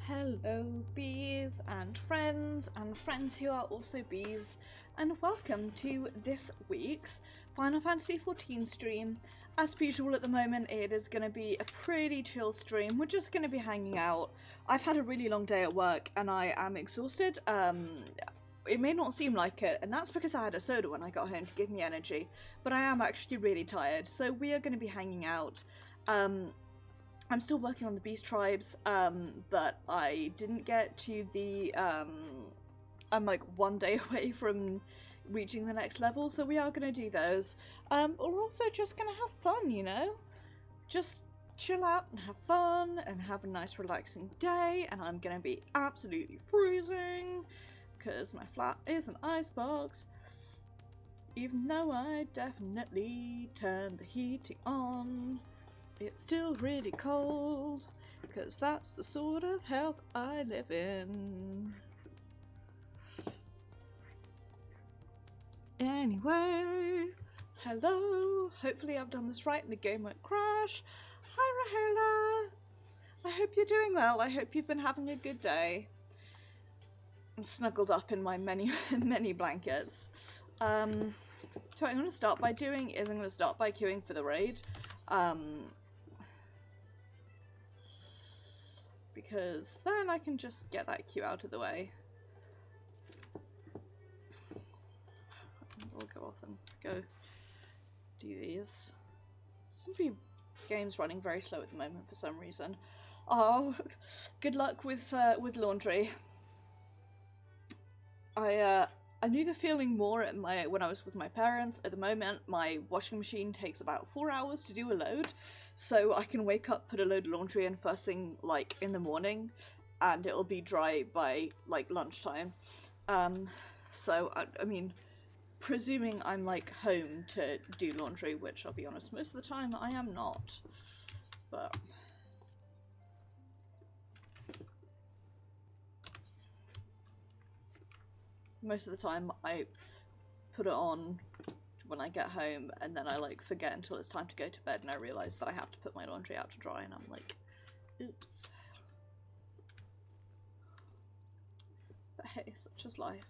Hello bees and friends who are also bees, and welcome to this week's Final Fantasy XIV stream. As per usual at the moment it is going to be a pretty chill stream. We're just going to be hanging out. I've had a really long day at work and I am exhausted. It may not seem like it, and that's because I had a soda when I got home to give me energy, but I am actually really tired, so we are going to be hanging out. I'm still working on the beast tribes, but I didn't get to the, I'm like one day away from reaching the next level, so we are going to do those. We're also just going to have fun, you know? Just chill out and have fun and have a nice relaxing day, and I'm going to be absolutely freezing because my flat is an icebox. Even though I definitely turned the heating on, it's still really cold, because that's the sort of health I live in. Anyway, hello. Hopefully I've done this right and the game won't crash. Hi Rahela. I hope you're doing well. I hope you've been having a good day. I'm snuggled up in my many blankets. So what I'm going to start by doing is I'm going to start by queuing for the raid. Because then I can just get that queue out of the way. We'll go off and go do these. Seem to be game's running very slow at the moment for some reason. Oh, good luck with laundry. I knew the feeling more at when I was with my parents. At the moment, my washing machine takes about 4 hours to do a load, so I can wake up, put a load of laundry in first thing, like, in the morning, and it'll be dry by, like, lunchtime. So, I mean, presuming I'm, like, home to do laundry, which, I'll be honest, most of the time I am not. But most of the time I put it on when I get home, and then I like forget until it's time to go to bed, and I realise that I have to put my laundry out to dry, and I'm like, oops. But hey, such is life.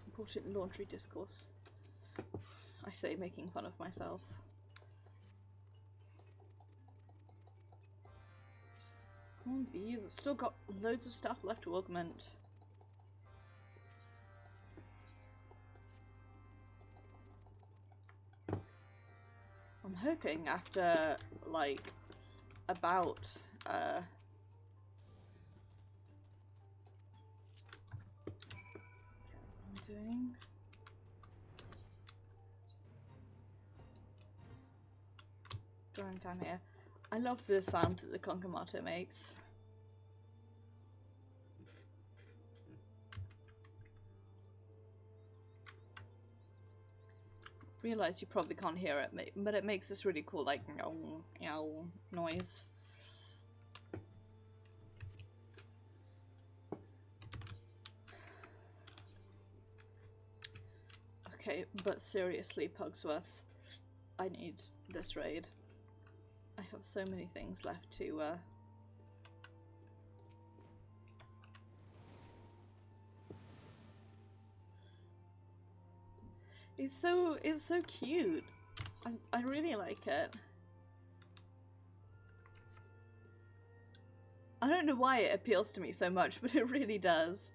Important laundry discourse. I say, making fun of myself. Come on, bees, I've still got loads of stuff left to augment. I'm hoping after, like, about, what am I doing? Going down here. I love the sound that the Concamato makes. Realize you probably can't hear it, but it makes this really cool, like, meow, meow noise. Okay, but seriously, Pugsworths, I need this raid. I have so many things left to, It's so cute. I really like it. I don't know why it appeals to me so much, but it really does.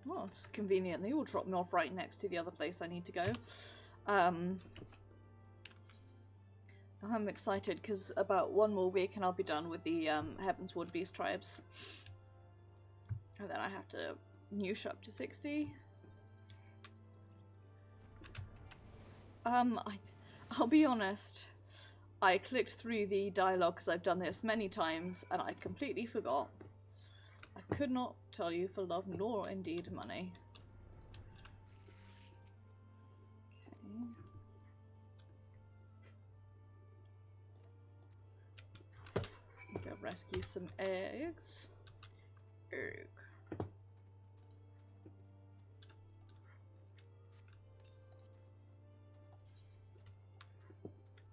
Well, it's convenient. They all drop me off right next to the other place I need to go. I'm excited because about one more week and I'll be done with the Heavensward Beast tribes. And then I have to noosh up to 60. I'll be honest. I clicked through the dialogue because I've done this many times and I completely forgot. I could not tell you for love nor indeed money. Okay. rescue some eggs. Egg.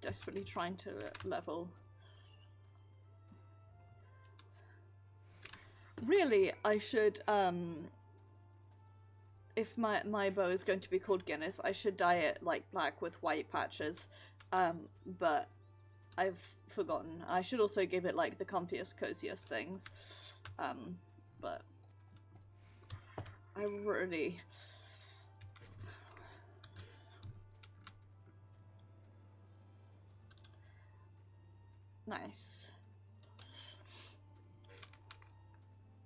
Desperately trying to level. Really, I should, if my bow is going to be called Guinness, I should dye it like black with white patches, but I've forgotten. I should also give it like the comfiest, coziest things, but I really... Nice.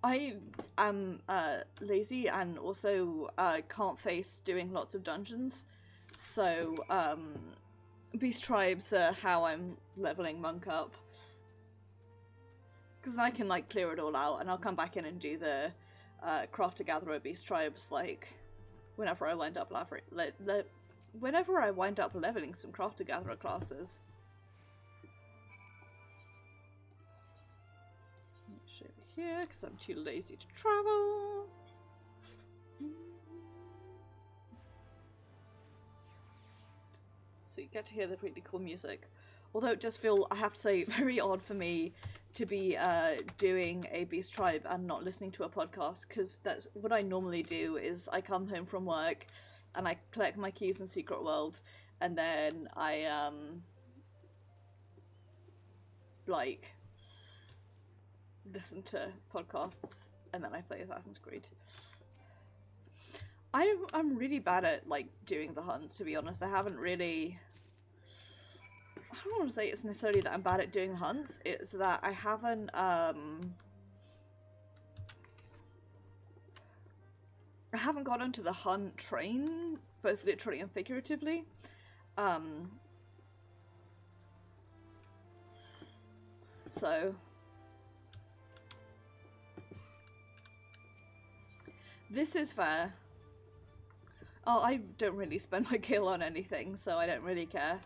I am lazy and also can't face doing lots of dungeons, so Beast Tribes are how I'm leveling Monk up. Because then I can like clear it all out and I'll come back in and do the Crafter Gatherer Beast Tribes like whenever I wind up leveling some Crafter Gatherer classes. Over here because I'm too lazy to travel. So you get to hear the really cool music. Although it does feel, I have to say, very odd for me to be doing a Beast Tribe and not listening to a podcast, because that's what I normally do. Is I come home from work and I collect my keys in Secret World, and then I like listen to podcasts, and then I play Assassin's Creed. I'm really bad at like doing the hunts, to be honest. I don't want to say it's necessarily that I'm bad at doing hunts, it's that I haven't got onto the hunt train, both literally and figuratively. So this is fair. Oh, I don't really spend my gil on anything, so I don't really care.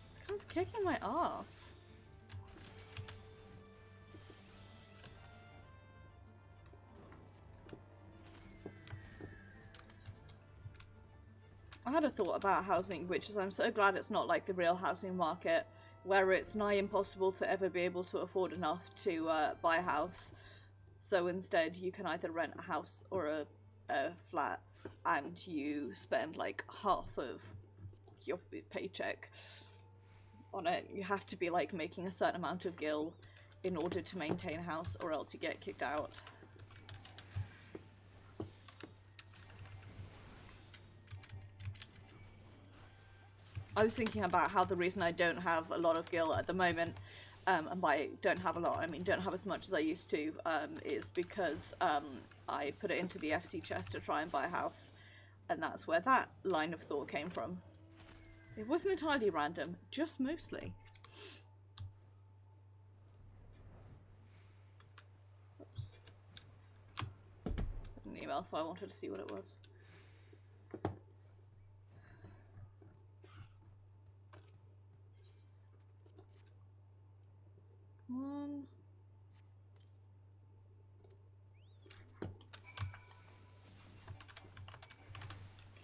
This guy's kicking my ass. I had a thought about housing, which is I'm so glad it's not like the real housing market, where it's nigh impossible to ever be able to afford enough to buy a house. So instead you can either rent a house or a flat, and you spend like half of your paycheck on it. You have to be like making a certain amount of gil in order to maintain a house, or else you get kicked out. I was thinking about how the reason I don't have a lot of gil at the moment, and by don't have a lot, I mean don't have as much as I used to, is because I put it into the FC chest to try and buy a house, and that's where that line of thought came from. It wasn't entirely random, just mostly. Oops. An email, so I wanted to see what it was. One.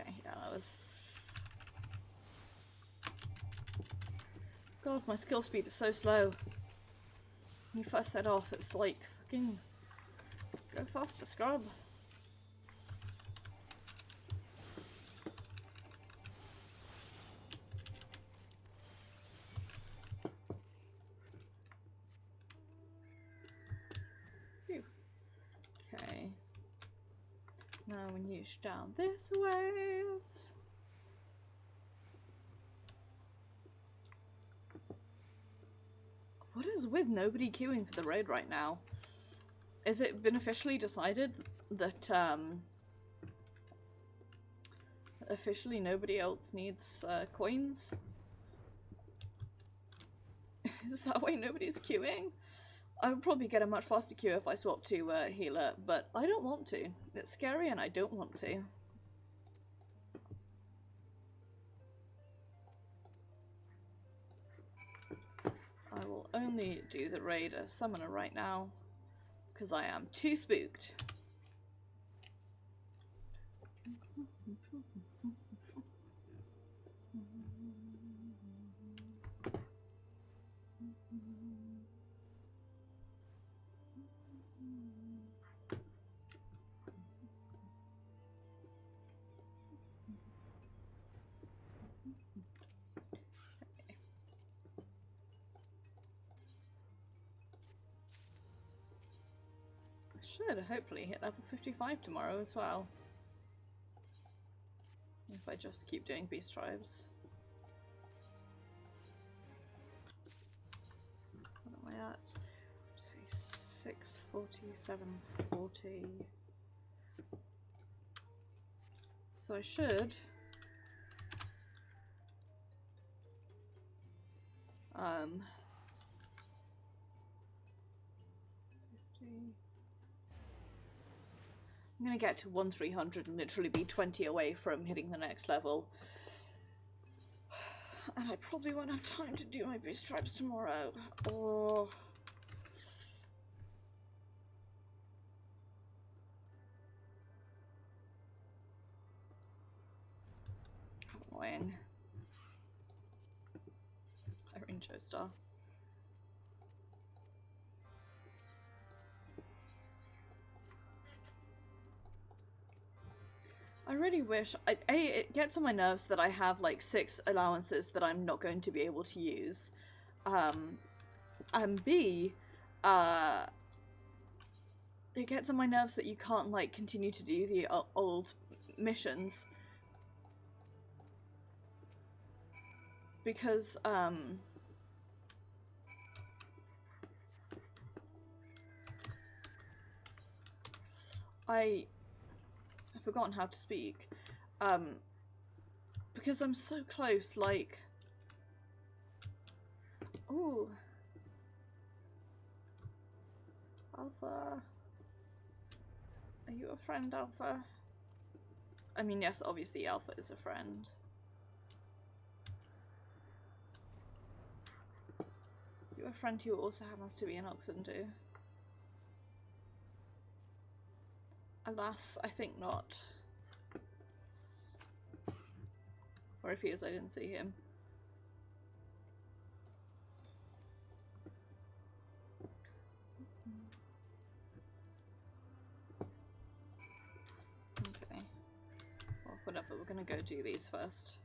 Okay, yeah, that was... God, my skill speed is so slow. When you first set off, it's like, fucking... Go faster, scrub. Okay. Now we need down this ways. What is with nobody queuing for the raid right now? Is it been officially decided that officially nobody else needs coins. Is that why nobody's queuing? I would probably get a much faster queue if I swapped to healer, but I don't want to. It's scary and I don't want to. I will only do the raid as summoner right now, because I am too spooked. Should hopefully hit level 55 tomorrow as well. If I just keep doing beast tribes. What am I at? 6, 40, 7, 40. So I should um 50. I'm gonna get to 1300 and literally be 20 away from hitting the next level. And I probably won't have time to do my beast tribes tomorrow. Oh. How annoying. Irene Joestar. I really wish, it gets on my nerves that I have like 6 allowances that I'm not going to be able to use. And B, it gets on my nerves that you can't like continue to do the old missions. Because, I've forgotten how to speak. Because I'm so close, like... Ooh. Alpha. Are you a friend, Alpha? I mean, yes, obviously Alpha is a friend. You're a friend who also happens to be an Oxendu. Alas, I think not. Or if he is, I didn't see him. Okay. Well, whatever, we're gonna go do these first.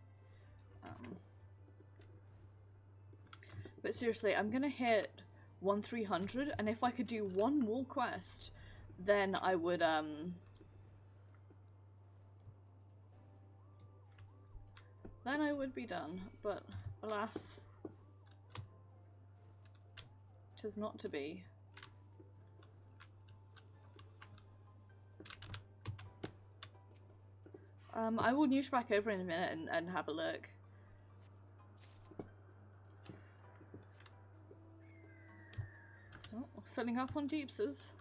But seriously, I'm gonna hit 1300, and if I could do one more quest, then I would, then I would be done, but alas, 'tis not to be. I will noosh back over in a minute and have a look. Oh, filling up on deepses.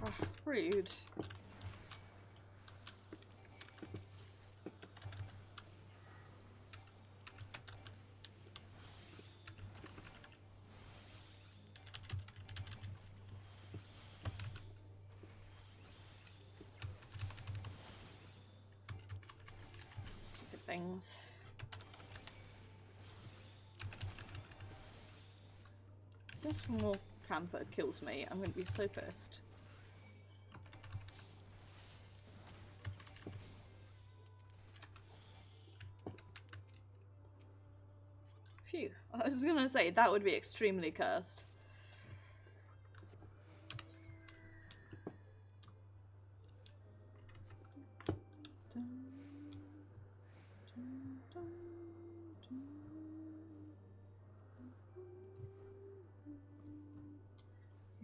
Ah, rude. Stupid things. If this small camper kills me, I'm going to be so pissed. Phew. I was gonna say, that would be extremely cursed.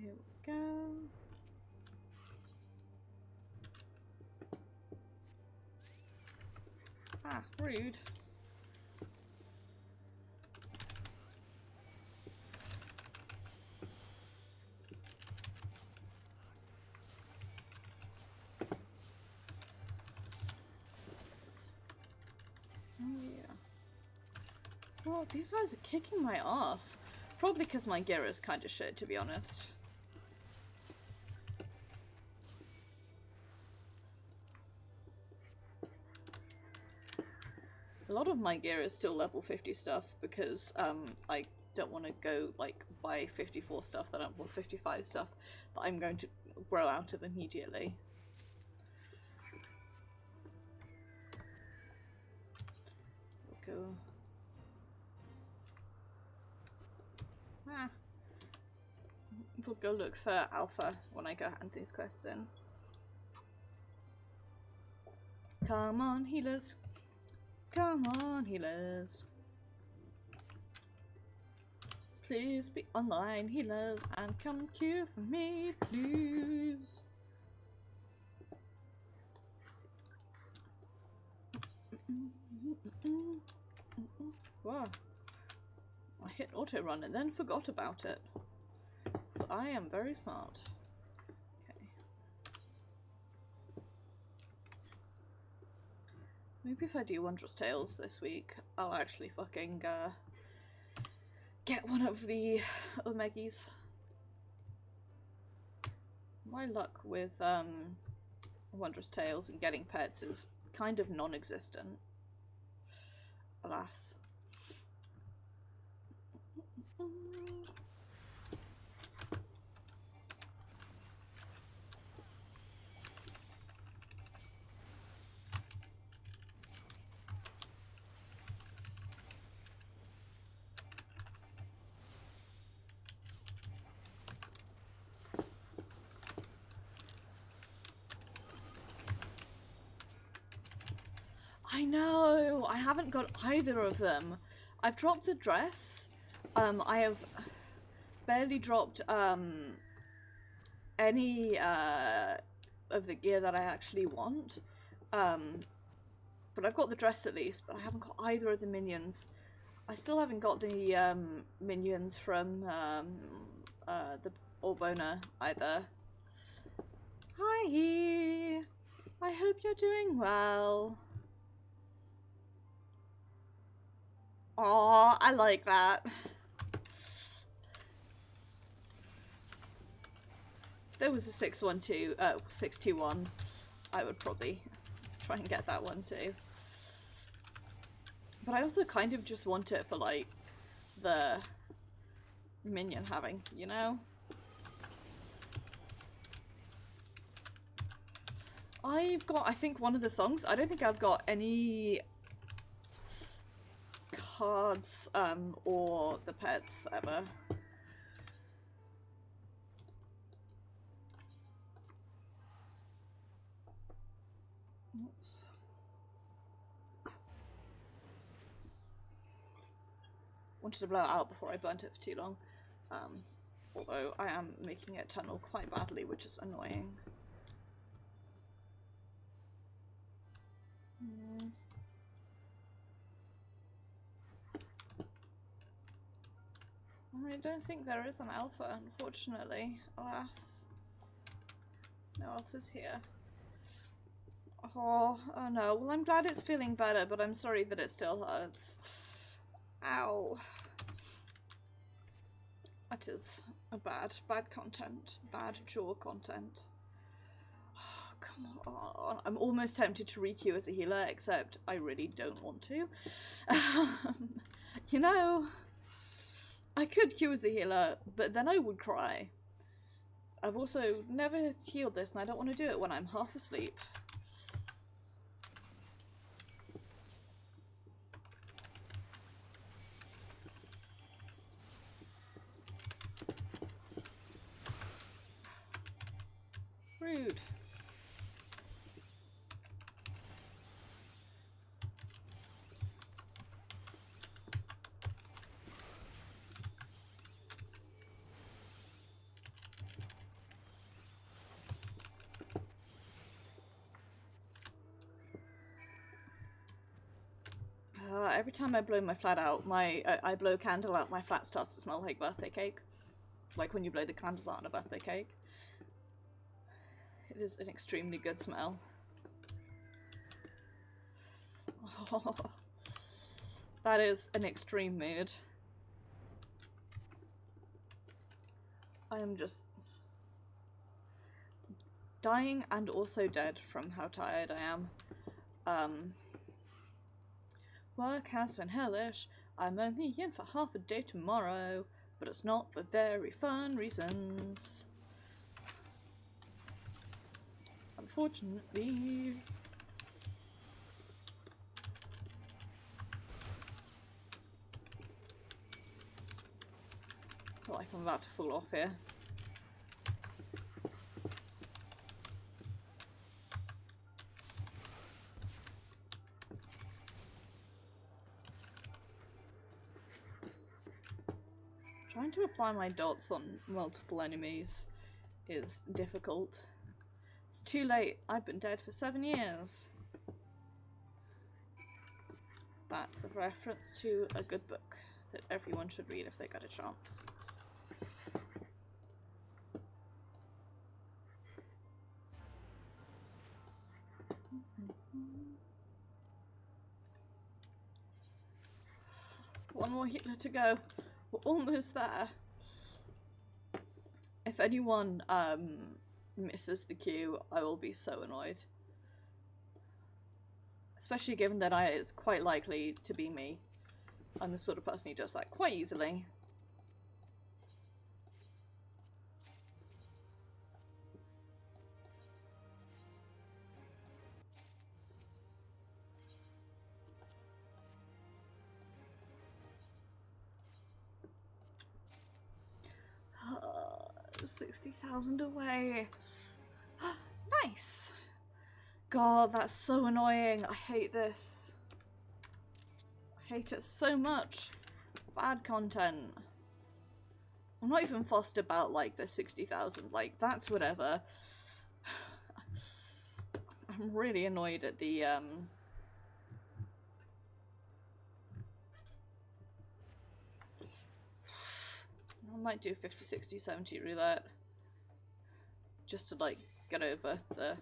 Here we go. Ah, rude. Oh yeah. Well, these guys are kicking my ass. Probably because my gear is kind of shit, to be honest. A lot of my gear is still level 50 stuff because I don't want to go like buy 54 stuff that I'm, well, 55 stuff that I'm going to grow out of immediately. We'll go. Ah. We'll go look for Alpha when I go hand these quests in. Come on, healers. Come on, healers. Please be online, healers, and come cure for me, please. Wow. I hit auto run and then forgot about it. So I am very smart. Okay. Maybe if I do Wondrous Tales this week, I'll actually fucking get one of the Omegis. My luck with Wondrous Tales and getting pets is kind of non-existent. Alas. I know! I haven't got either of them. I've dropped the dress. I have barely dropped any of the gear that I actually want. But I've got the dress at least, but I haven't got either of the minions. I still haven't got the minions from the Orbona either. Hi! I hope you're doing well. Aw, I like that. If there was a 621, I would probably try and get that one too. But I also kind of just want it for like the minion having, you know? I've got, I think, one of the songs. I don't think I've got any cards or the pets ever. Oops. Wanted to blow it out before I burnt it for too long. Although I am making it tunnel quite badly, which is annoying. I don't think there is an alpha, unfortunately. Alas. No alphas here. Oh no. Well, I'm glad it's feeling better, but I'm sorry that it still hurts. Ow. That is a bad content. Bad jaw content. Oh, come on. I'm almost tempted to re-queue as a healer, except I really don't want to. You know, I could queue as a healer, but then I would cry. I've also never healed this, and I don't want to do it when I'm half asleep. Rude. every time I blow my flat out, I blow a candle out, my flat starts to smell like birthday cake. Like when you blow the candles out on a birthday cake. It is an extremely good smell. Oh, that is an extreme mood. I am just dying and also dead from how tired I am. Work has been hellish. I'm only in for half a day tomorrow, but it's not for very fun reasons. Unfortunately. I feel like I'm about to fall off here. Trying to apply my dots on multiple enemies is difficult. It's too late. I've been dead for 7 years. That's a reference to a good book that everyone should read if they get a chance. One more healer to go. We're almost there. If anyone misses the queue, I will be so annoyed. Especially given that it's quite likely to be me. I'm the sort of person who does that quite easily. Oh, 60,000 away. Nice. God, that's so annoying. I hate this. I hate it so much. Bad content. I'm not even fussed about, like, the 60,000. Like, that's whatever. I'm really annoyed at the, I might do 50, 60, 70 roulette. Just to, like, get over the...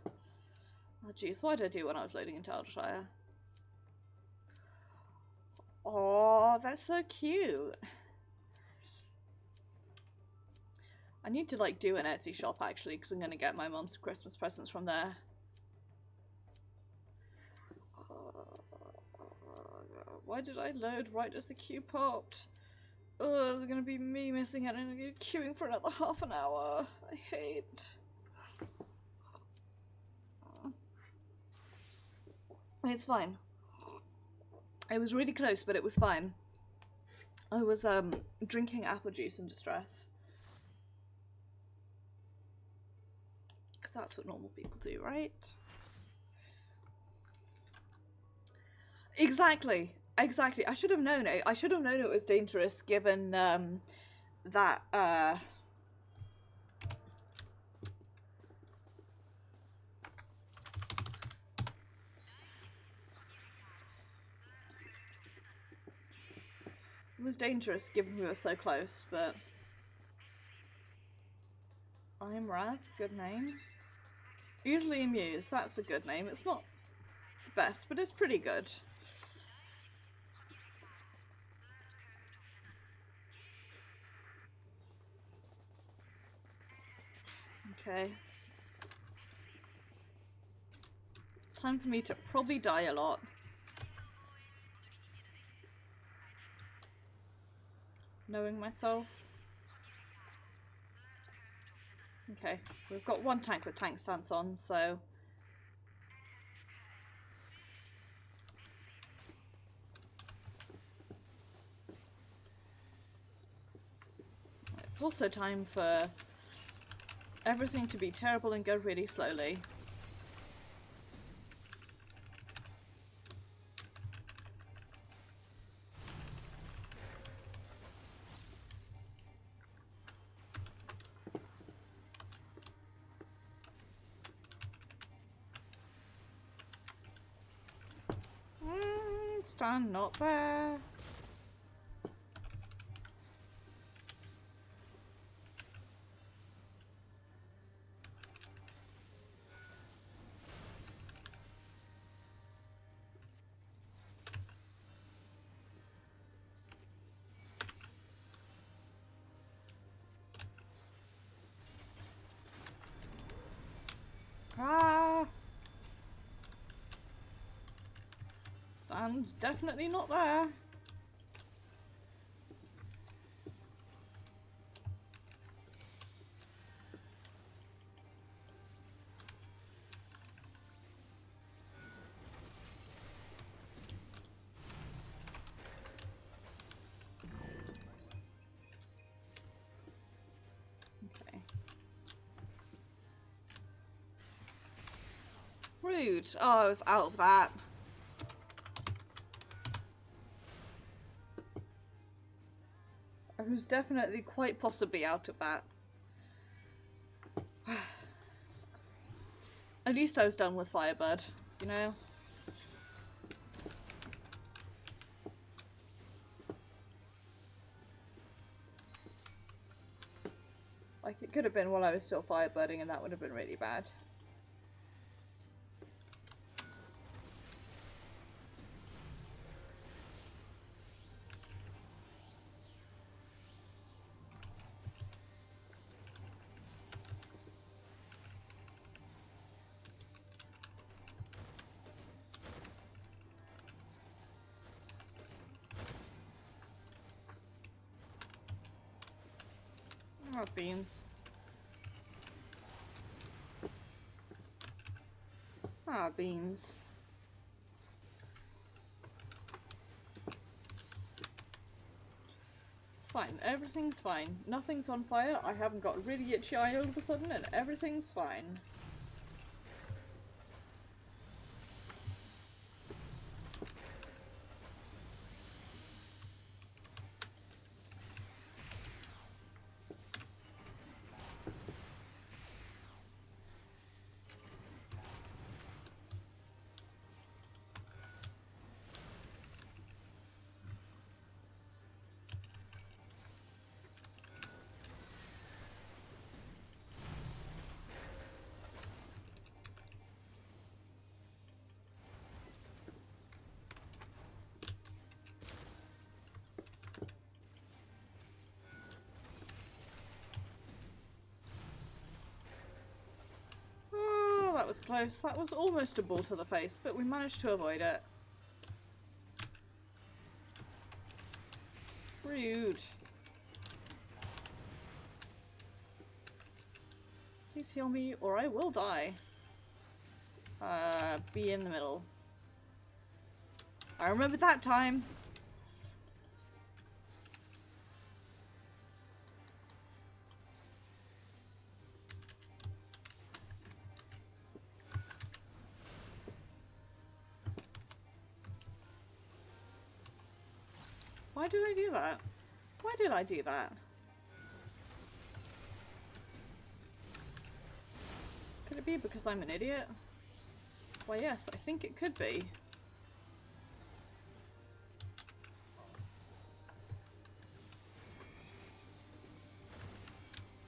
Oh jeez, what did I do when I was loading into Aldershire? Oh, that's so cute. I need to like do an Etsy shop actually because I'm gonna get my mum's Christmas presents from there. Why did I load right as the queue popped? Oh, there's gonna be me missing out and queuing for another half an hour. I hate. It's fine. It was really close, but it was fine. I was drinking apple juice in distress. Because that's what normal people do, right? Exactly. Exactly. I should have known it. I should have known it was dangerous given that it was dangerous given we were so close, but I'm Rav, good name. Usually Amuse, that's a good name. It's not the best, but it's pretty good. Okay. Time for me to probably die a lot. Knowing myself. Okay, we've got one tank with tank stance on, so... It's also time for everything to be terrible and go really slowly. It's Stand not there. Ah! Stand definitely not there. Okay. Rude. Oh, I was out of that. I was definitely quite possibly out of that. At least I was done with Firebird, you know? Like, it could have been while I was still firebirding and that would have been really bad. Oh, beans. Ah, beans. It's fine. Everything's fine. Nothing's on fire. I haven't got a really itchy eye all of a sudden and everything's fine. Oh, that was close. That was almost a ball to the face, but we managed to avoid it. Rude. Please heal me or I will die. Be in the middle. I remember that time. Why did I do that? Why did I do that? Could it be because I'm an idiot? Why yes, I think it could be.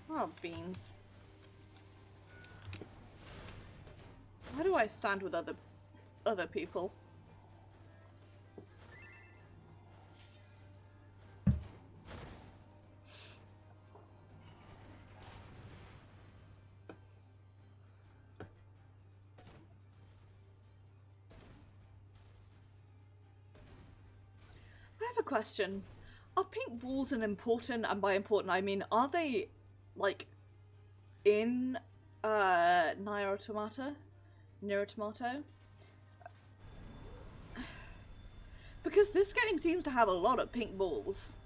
Oh, beans. Why do I stand with other people? I have a question. Are pink balls an important, and by important I mean, are they, like, in, Nier Automata? Because this game seems to have a lot of pink balls.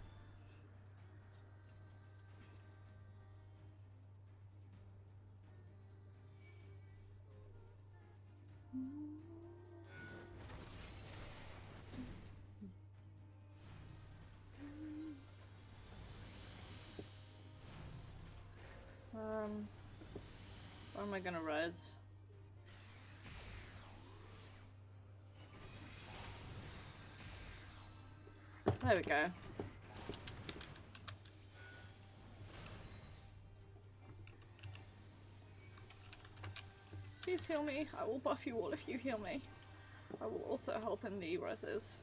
Where am I gonna res? There we go. Please heal me. I will buff you all if you heal me. I will also help in the reses.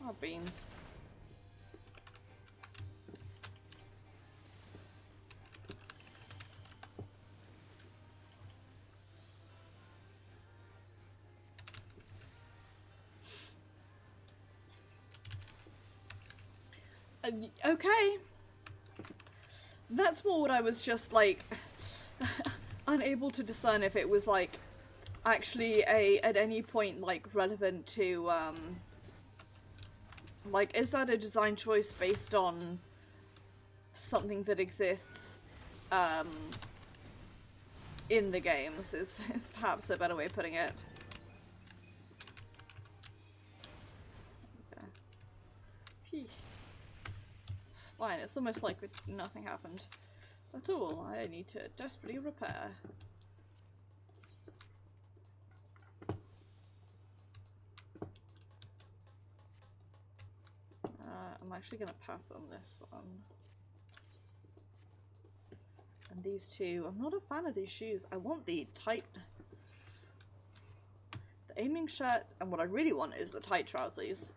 Oh, beans. Okay. That's more what I was just like unable to discern if it was like actually at any point like relevant to like, is that a design choice based on something that exists in the games is perhaps a better way of putting it. Okay. It's fine, it's almost like nothing happened at all. I need to desperately repair. I'm actually going to pass on this one. And these two, I'm not a fan of these shoes. I want the tight, the aiming shirt, and what I really want is the tight trousers.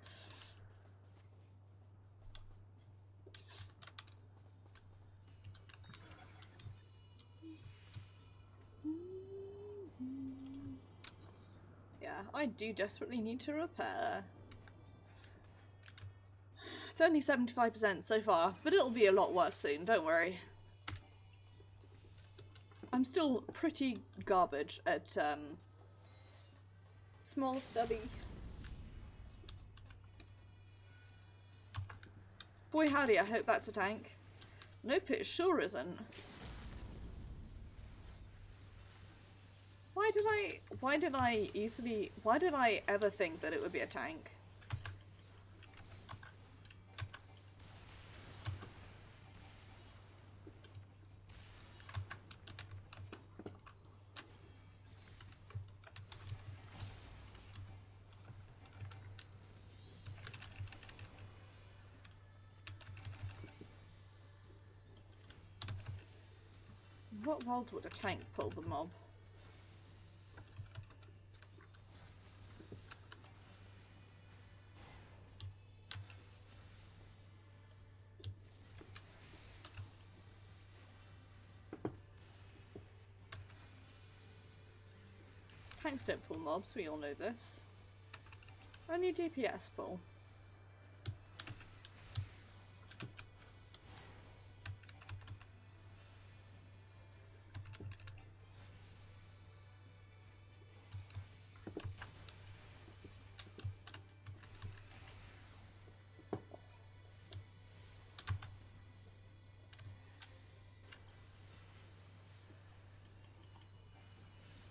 Yeah, I do desperately need to repair. It's only 75% so far, but it'll be a lot worse soon, don't worry. I'm still pretty garbage at small stubby. Boy howdy, I hope that's a tank. Nope, it sure isn't. Why did I ever think that it would be a tank? What world would a tank pull the mob? Tanks don't pull mobs, we all know this. Only DPS pull.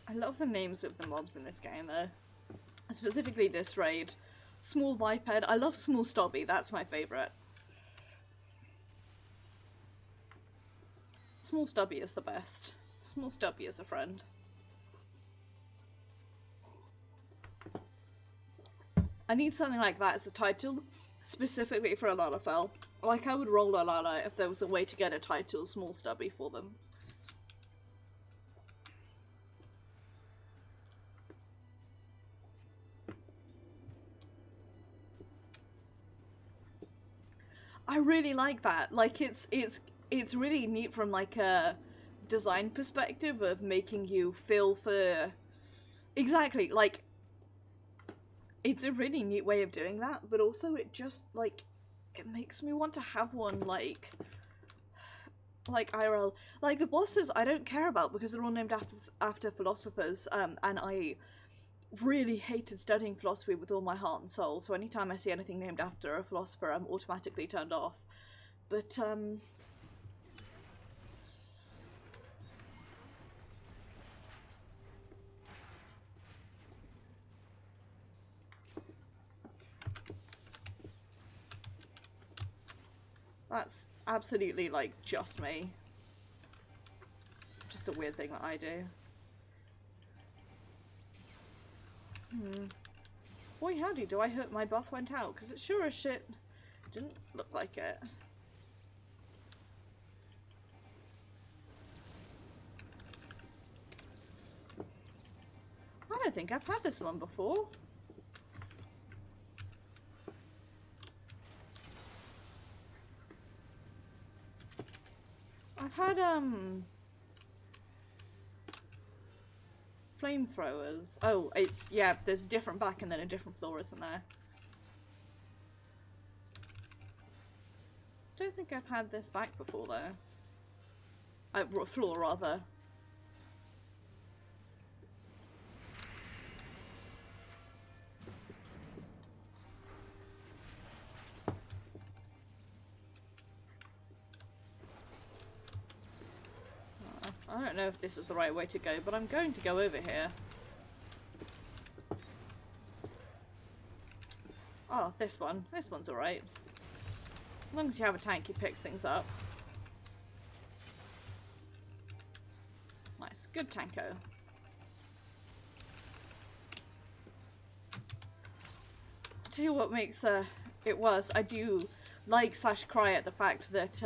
I love the names of the mobs in this game though. Specifically this raid. Small Biped. I love Small Stobby, that's my favourite. Small Stubby is the best. Small Stubby is a friend. I need something like that as a title, specifically for a Lalafell. Like, I would roll a Lala if there was a way to get a title Small Stubby for them. I really like that. Like, it's really neat from like a design perspective of making you feel for exactly like it's a really neat way of doing that, but also it just like it makes me want to have one like IRL. Like the bosses I don't care about because they're all named after philosophers, and I really hated studying philosophy with all my heart and soul, so anytime I see anything named after a philosopher I'm automatically turned off. But that's absolutely like just me. Just a weird thing that I do. Boy howdy, do I hope my buff went out, because it sure as shit didn't look like it. I don't think I've had this one before. I've had, flamethrowers. Oh, it's, yeah, there's a different back and then a different floor, isn't there? Don't think I've had this back before, though. Floor, rather. I don't know if this is the right way to go, but I'm going to go over here. Oh, this one. This one's alright. As long as you have a tank, he picks things up. Nice. Good tanko. I'll tell you what makes it worse. I do like / cry at the fact that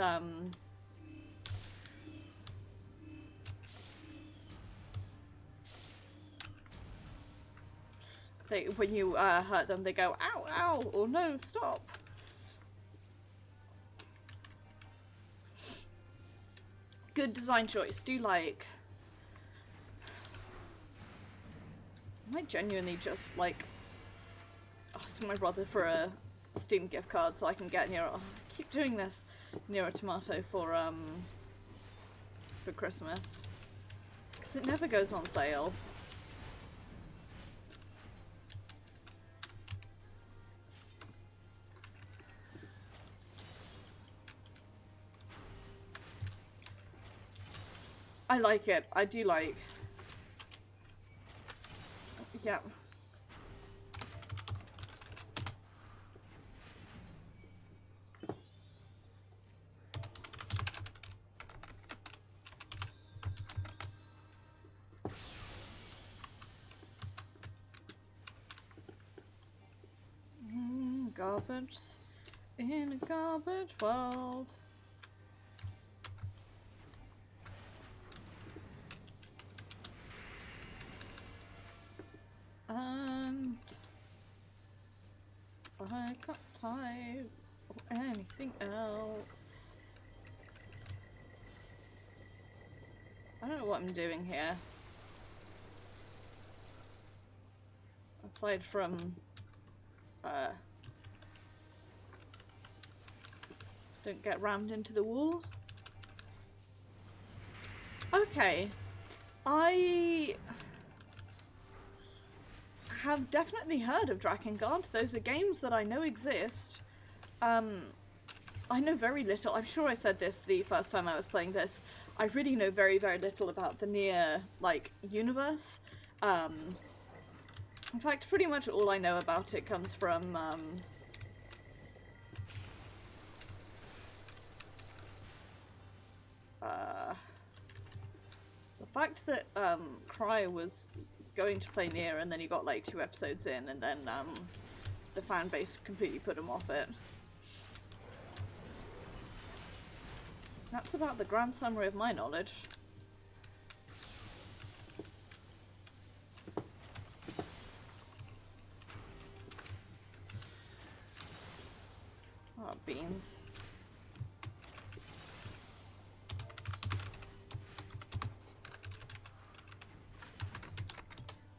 when you hurt them, they go, ow, ow, or no, stop. Good design choice. Do like... I might genuinely just, like, ask my brother for a Steam gift card so I can get near... I keep doing this. Near a tomato for Christmas. Because it never goes on sale. I like it. I do like. Yeah. Garbage in a garbage world. And I can't type or anything else. I don't know what I'm doing here. Aside from don't get rammed into the wall. Okay. I have definitely heard of Drakengard. Those are games that I know exist. I know very little. I'm sure I said this the first time I was playing this. I really know very, very little about the Nier, like, universe. In fact, pretty much all I know about it comes from, the fact that, Cry was going to play Nier and then he got like 2 episodes in and then, the fan base completely put him off it. That's about the grand summary of my knowledge. Oh, beans.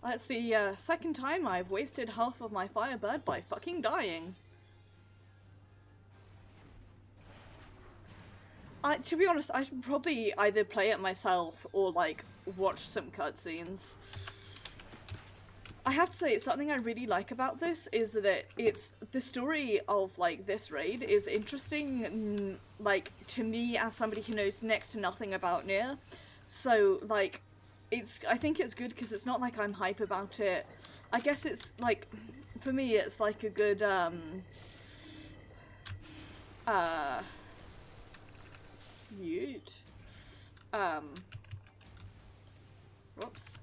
That's the second time I've wasted half of my Firebird by fucking dying. To be honest, I should probably either play it myself or, like, watch some cutscenes. I have to say, something I really like about this is that it's the story of, like, this raid is interesting, like, to me as somebody who knows next to nothing about Nier. So, like, I think it's good because it's not like I'm hype about it. I guess it's, like, for me, it's like a good, whoops.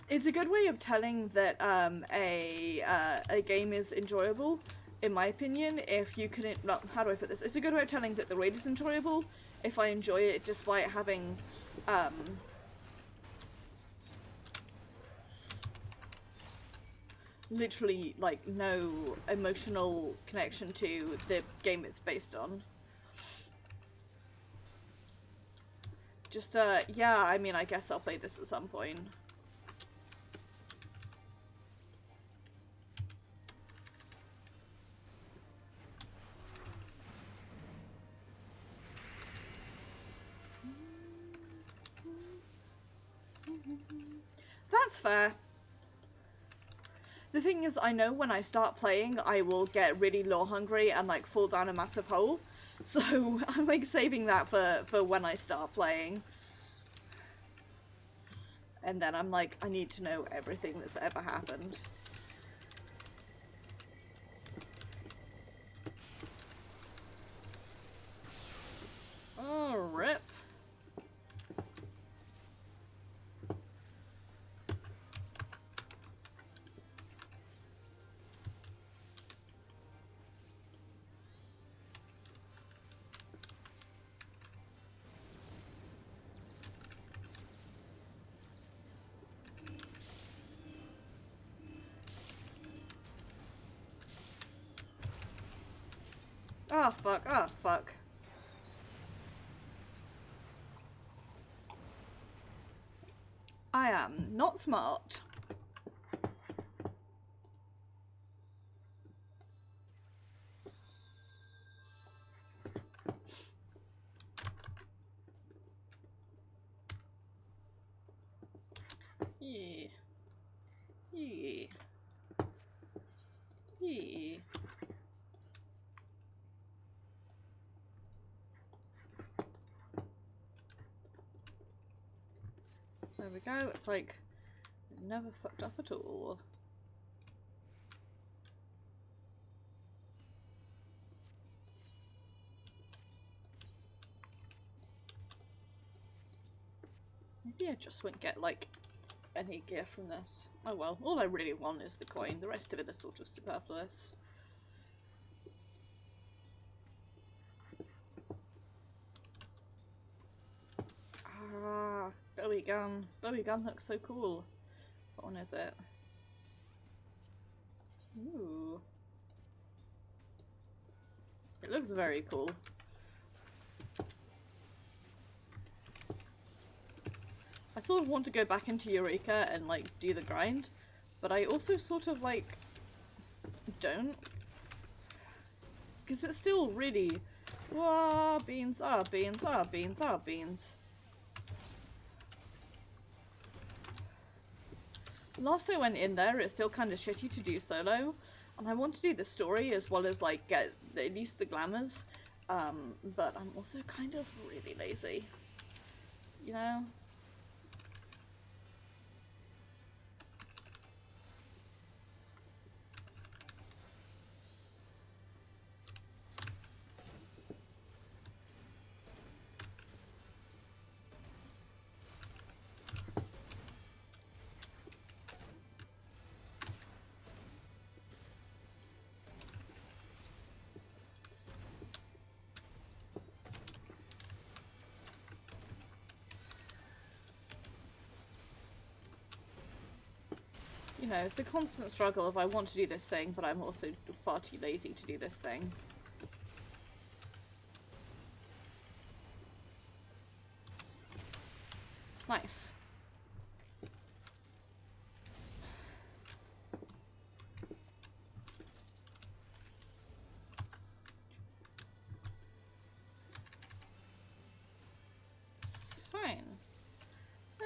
It's a good way of telling that a game is enjoyable, in my opinion, if you can... No, how do I put this? It's a good way of telling that the raid is enjoyable if I enjoy it despite having literally, like, no emotional connection to the game it's based on. Just, yeah, I mean, I guess I'll play this at some point. That's fair. The thing is, I know when I start playing, I will get really lore hungry and like fall down a massive hole. So I'm like saving that for when I start playing. And then I'm like, I need to know everything that's ever happened. Oh, rip. Oh, fuck. Oh, fuck. I am not smart. Yeah. Yeah. Yeah. There we go. It's like never fucked up at all. Maybe I just won't get like any gear from this. Oh well, all I really want is the coin. The rest of it is sort of superfluous. Ah, glowy gun. Glowy gun looks so cool. What one is it? Ooh. It looks very cool. I sort of want to go back into Eureka and like do the grind, but I also sort of like don't. Because it's still really, wah, beans, ah, beans, ah, beans, ah, beans. Last I went in there, it's still kind of shitty to do solo, and I want to do the story as well as like get at least the glamours, but I'm also kind of really lazy, you know? You know, the constant struggle of I want to do this thing, but I'm also far too lazy to do this thing. Nice. It's fine.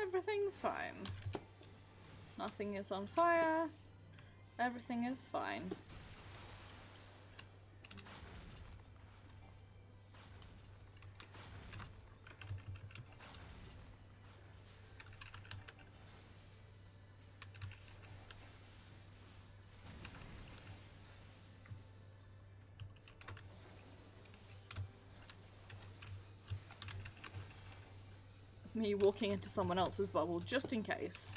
Everything's fine. Nothing is on fire. Everything is fine. Me walking into someone else's bubble just in case.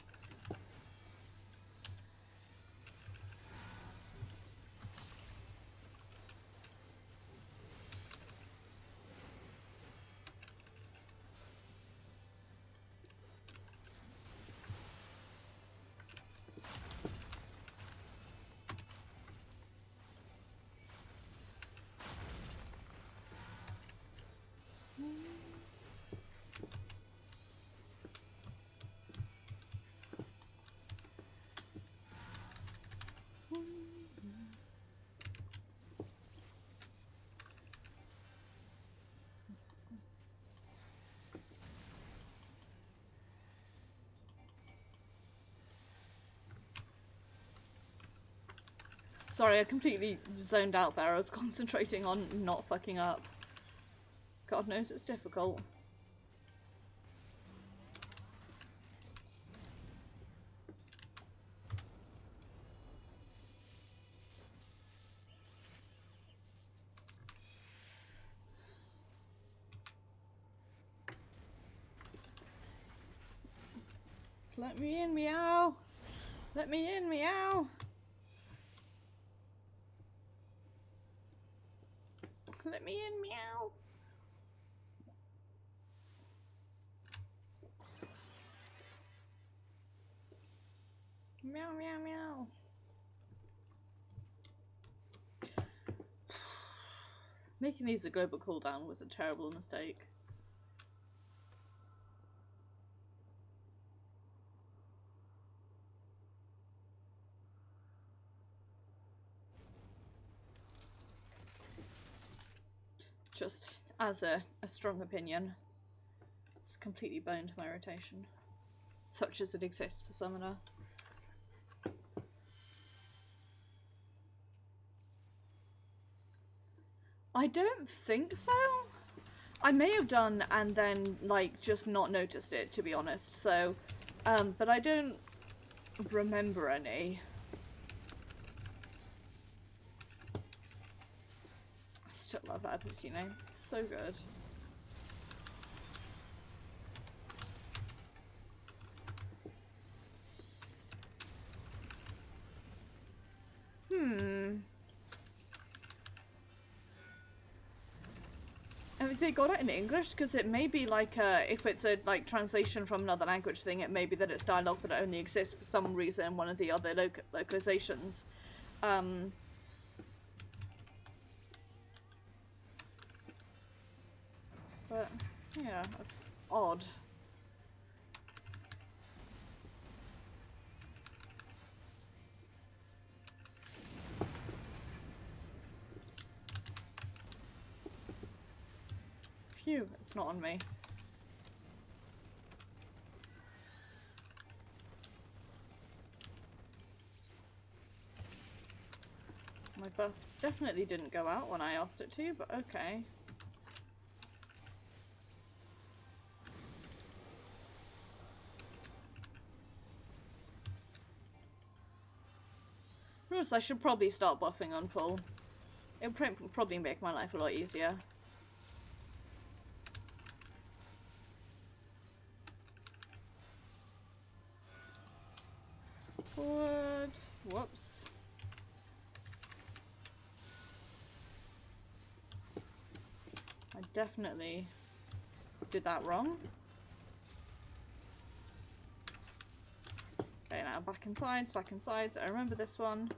Sorry, I completely zoned out there. I was concentrating on not fucking up. God knows it's difficult. Let me in, meow! Let me in, meow! Let me in, meow! Meow, meow, meow. Making these a global cooldown was a terrible mistake. Just as a strong opinion, it's completely boned my rotation, such as it exists for Summoner. I don't think so. I may have done and then, like, just not noticed it, to be honest, so, but I don't remember any. I still love that ability name. It's so good. And if they got it in English, because it may be like if it's a like translation from another language thing, it may be that it's dialogue that only exists for some reason in one of the other localizations. But yeah, that's odd. Phew, it's not on me. My buff definitely didn't go out when I asked it to, but okay. I should probably start buffing on pull. It would probably make my life a lot easier. Forward. Whoops. I definitely did that wrong. Okay, now back in sides, back in sides. I remember this one.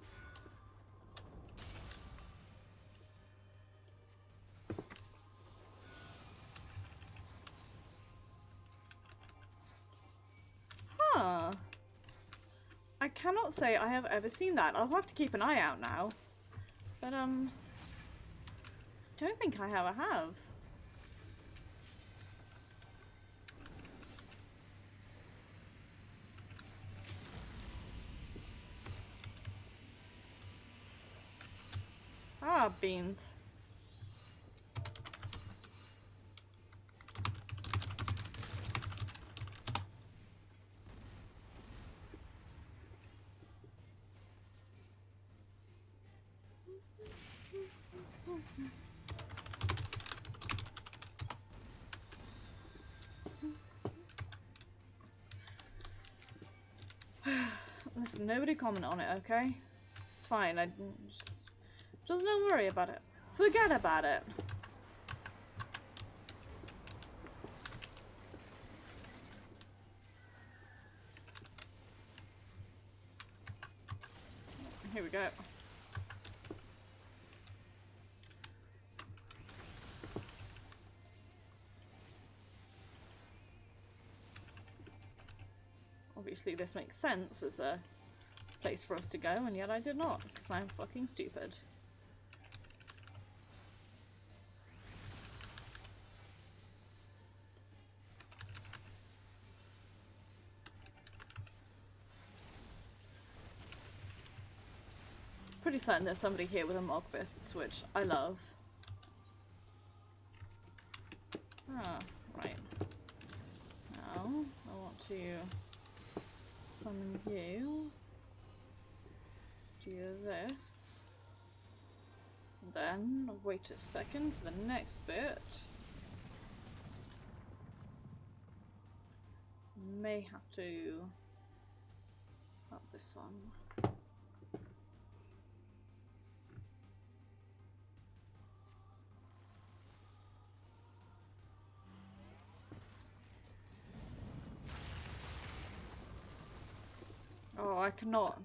Huh. I cannot say I have ever seen that. I'll have to keep an eye out now. But, don't think I ever have. Ah, beans. Listen, nobody comment on it, okay? It's fine, I just don't worry about it. Forget about it. Here we go. Obviously this makes sense as a place for us to go, and yet I did not, because I'm fucking stupid. pretty certain there's somebody here with a Mog Fists, which I love. Ah, right. Now, I want to summon you. Do this. Then, wait a second for the next bit. May have to up this one. Oh, I cannot.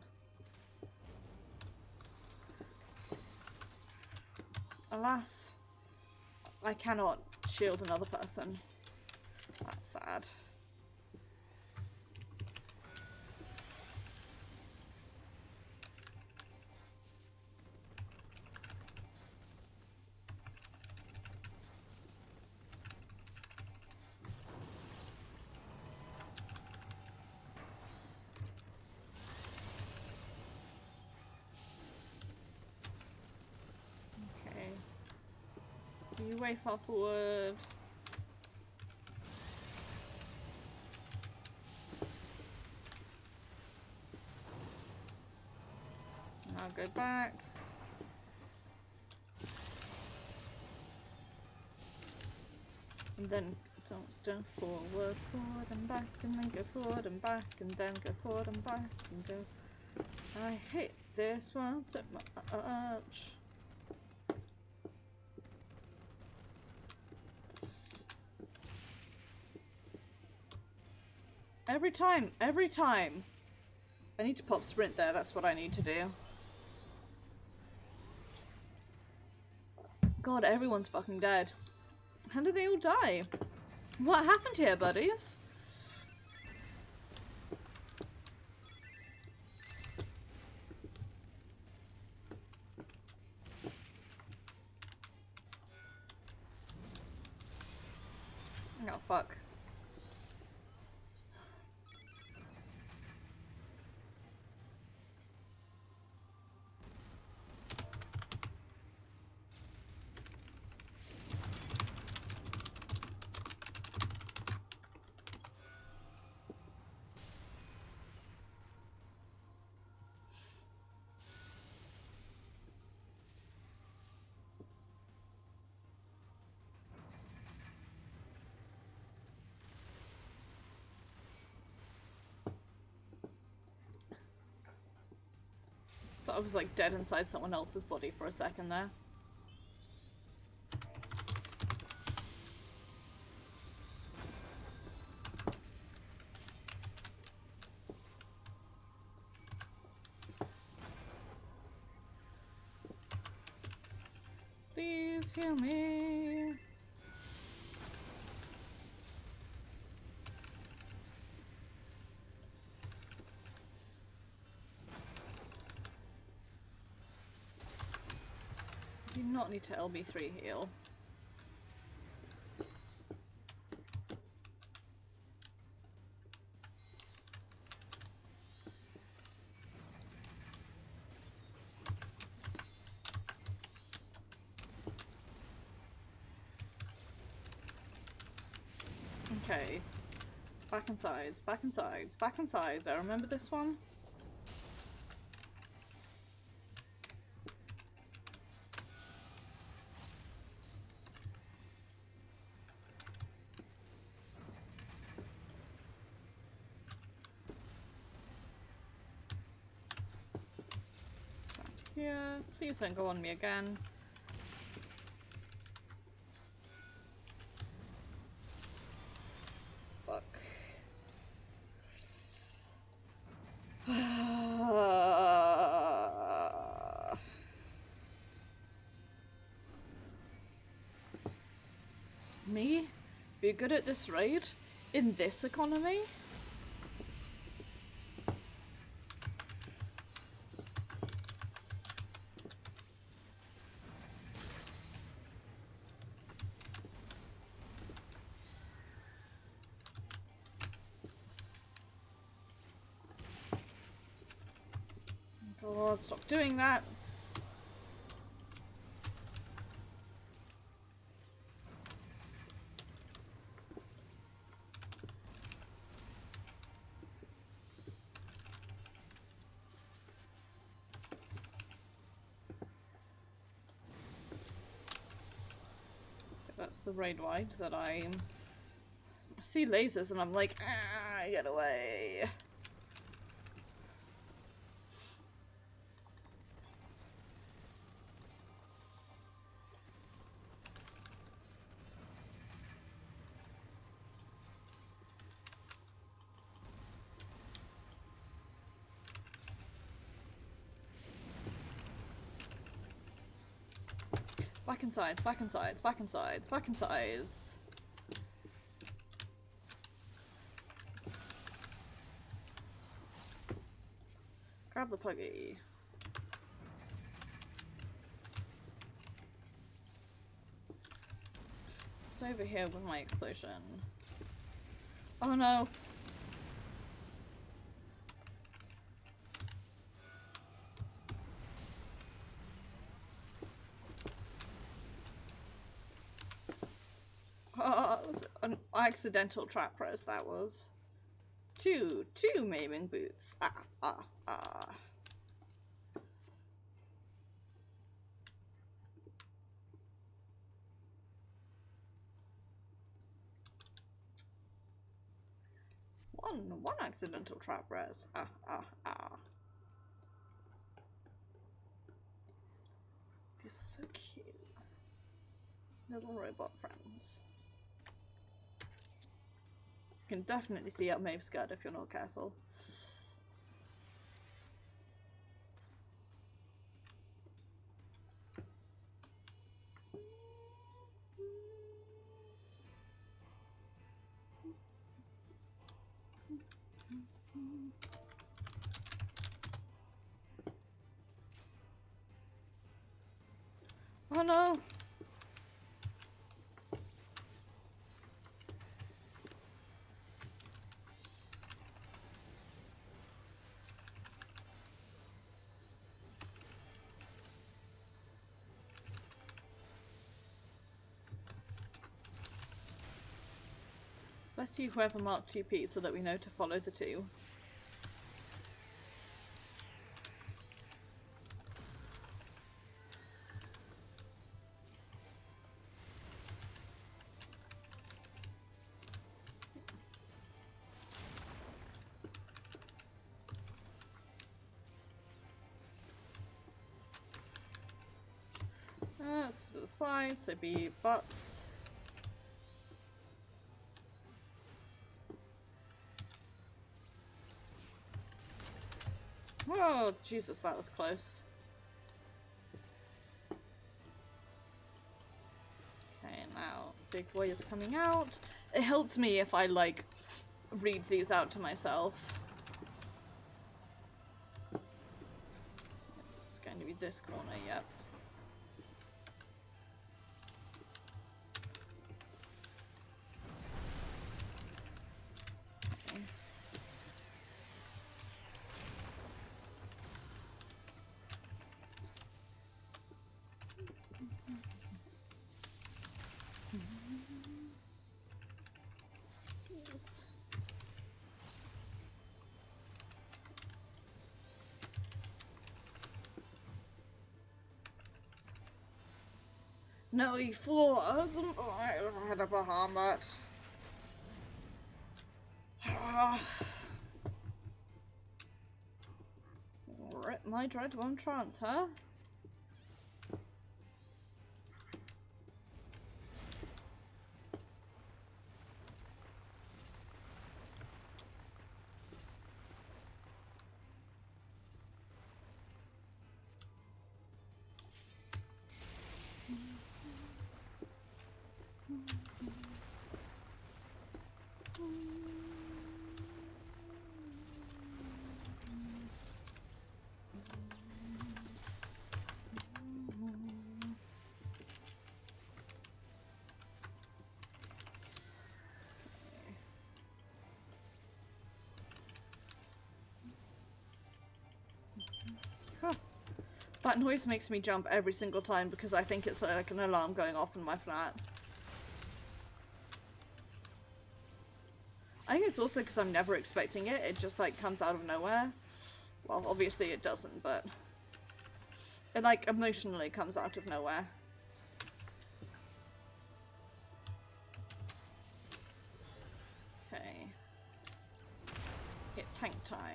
Alas, I cannot shield another person. That's sad. You way far forward. Now go back. And then don't forward, forward and back, and then go forward and back, and then go forward and back, and go. I hate this one so much. Every time. I need to pop sprint there, that's what I need to do. God, everyone's fucking dead. How did they all die? What happened here, buddies? Oh, fuck. Thought I was like dead inside someone else's body for a second there. Please heal me. Do not need to LB3 heal. Okay. Back and sides, back and sides, back and sides. I remember this one. Yeah, please don't go on me again. Fuck. Me? Be good at this raid? In this economy? God, stop doing that. That's the raid wide that I see lasers and I'm like, ah, get away. Back and sides, back and sides, back and sides, back and sides. Grab the puggy. It's over here with my explosion. Oh no! Oh, it was an accidental trap press, that was. Two maiming boots. Ah, ah, ah. One accidental trap press. Ah, ah, ah. These are so cute. Little robot friends. You can definitely see up Maeve's skirt if you're not careful. Oh no! Let's see whoever marked 2P so that we know to follow the 2. That's to the side, so be butts. Oh, Jesus, that was close. Okay, now big boy is coming out. It helps me if I, like, read these out to myself. It's going to be this corner, yep. No, he flew. I had a Bahamut. Rip my dread one trance, huh? That noise makes me jump every single time because I think it's like an alarm going off in my flat. I think it's also because I'm never expecting it. It just like comes out of nowhere. Well, obviously it doesn't, but it like emotionally comes out of nowhere. tank time.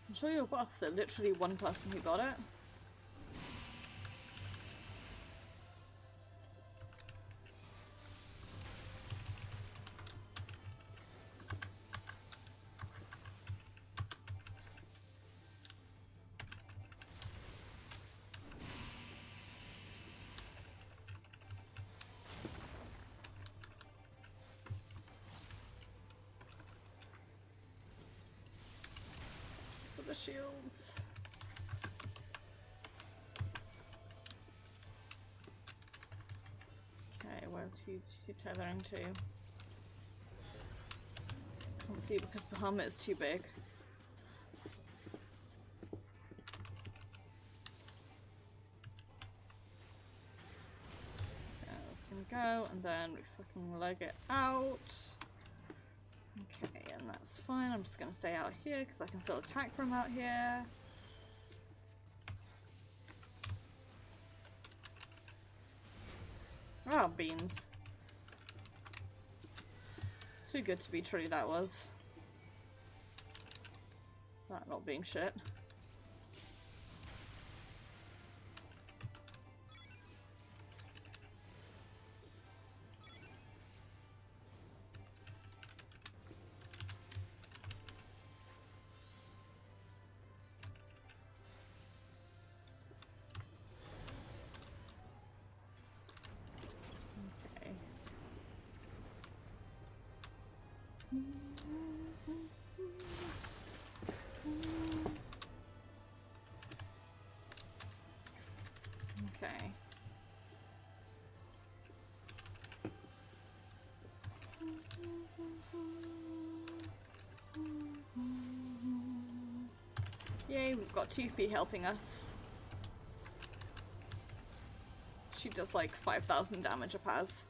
I'm sure you're buff that literally one person who got it. The shields. Okay, where's he tethering to? Can't see because Bahamut is too big. Yeah, that's gonna go, and then we fucking leg it out. Okay, and that's fine. I'm just gonna stay out here because I can still attack from out here. Oh, beans. It's too good to be true, that was. That not being shit. Okay. Yay, we've got 2P helping us. She does like 5,000 damage a pass.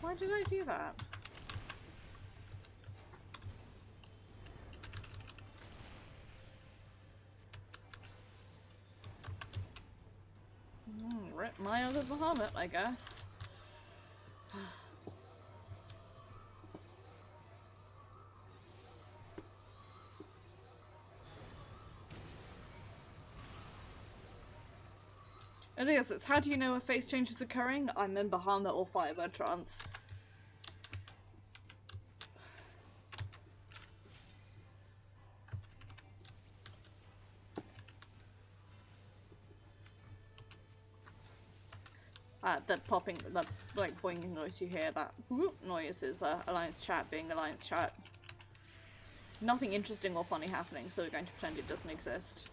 Why did I do that? Rip my other Bahamut, I guess. It is, it's how do you know a phase change is occurring? I'm in Bahamut or Firebird trance. That popping, that like boinging noise you hear, that whoop noise is Alliance chat being Alliance chat. Nothing interesting or funny happening, so we're going to pretend it doesn't exist.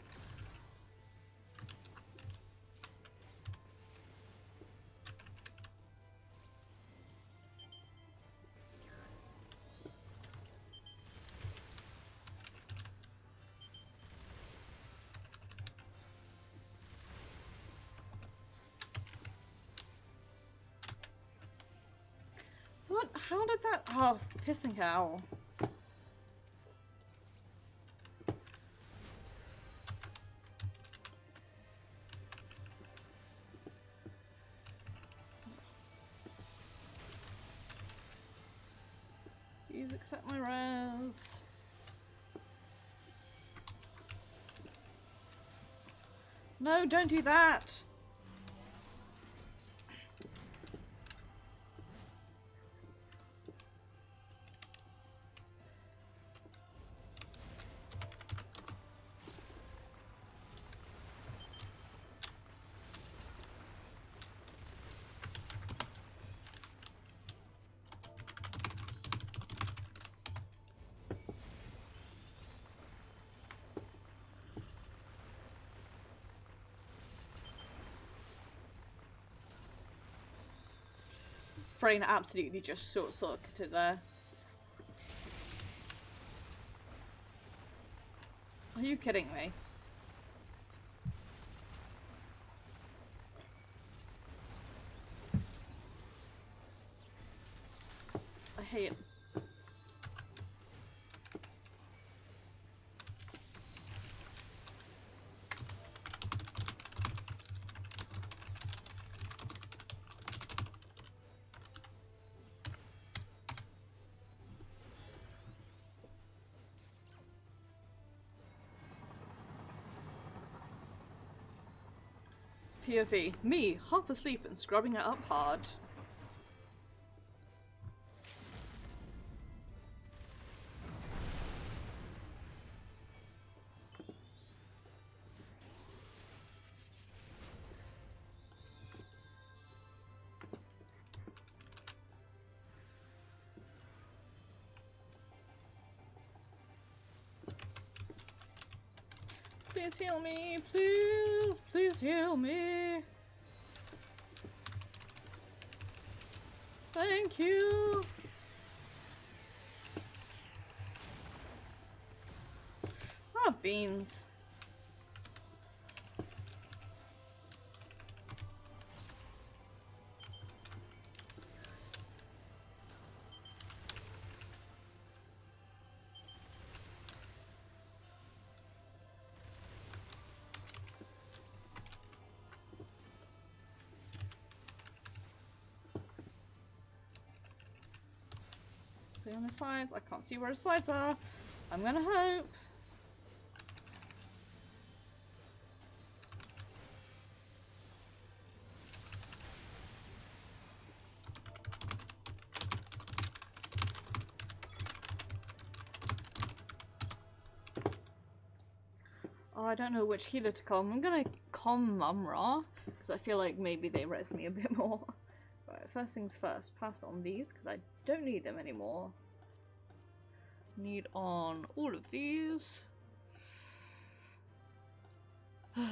What? How did that? Oh, pissing hell. Please accept my res. No, don't do that! Brain absolutely just short-circuited there. Are you kidding me? I hate. POV, me, half asleep and scrubbing it up hard. Please heal me, please, please heal me. Thank you. Ah, beans. On the sides. I can't see where the sides are. I'm gonna hope. Oh, I don't know which healer to calm. I'm gonna calm Mumra because I feel like maybe they res me a bit more. Right, first things first, pass on these because I don't need them anymore. Need on all of these. I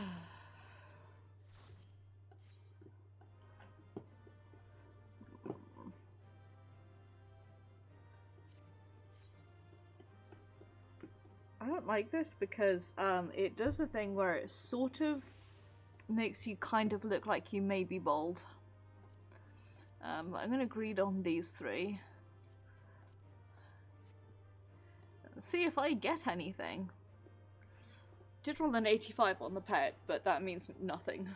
don't like this because it does a thing where it sort of makes you kind of look like you may be bald. I'm going to greed on these three. See if I get anything. Did roll an 85 on the pet, but that means nothing.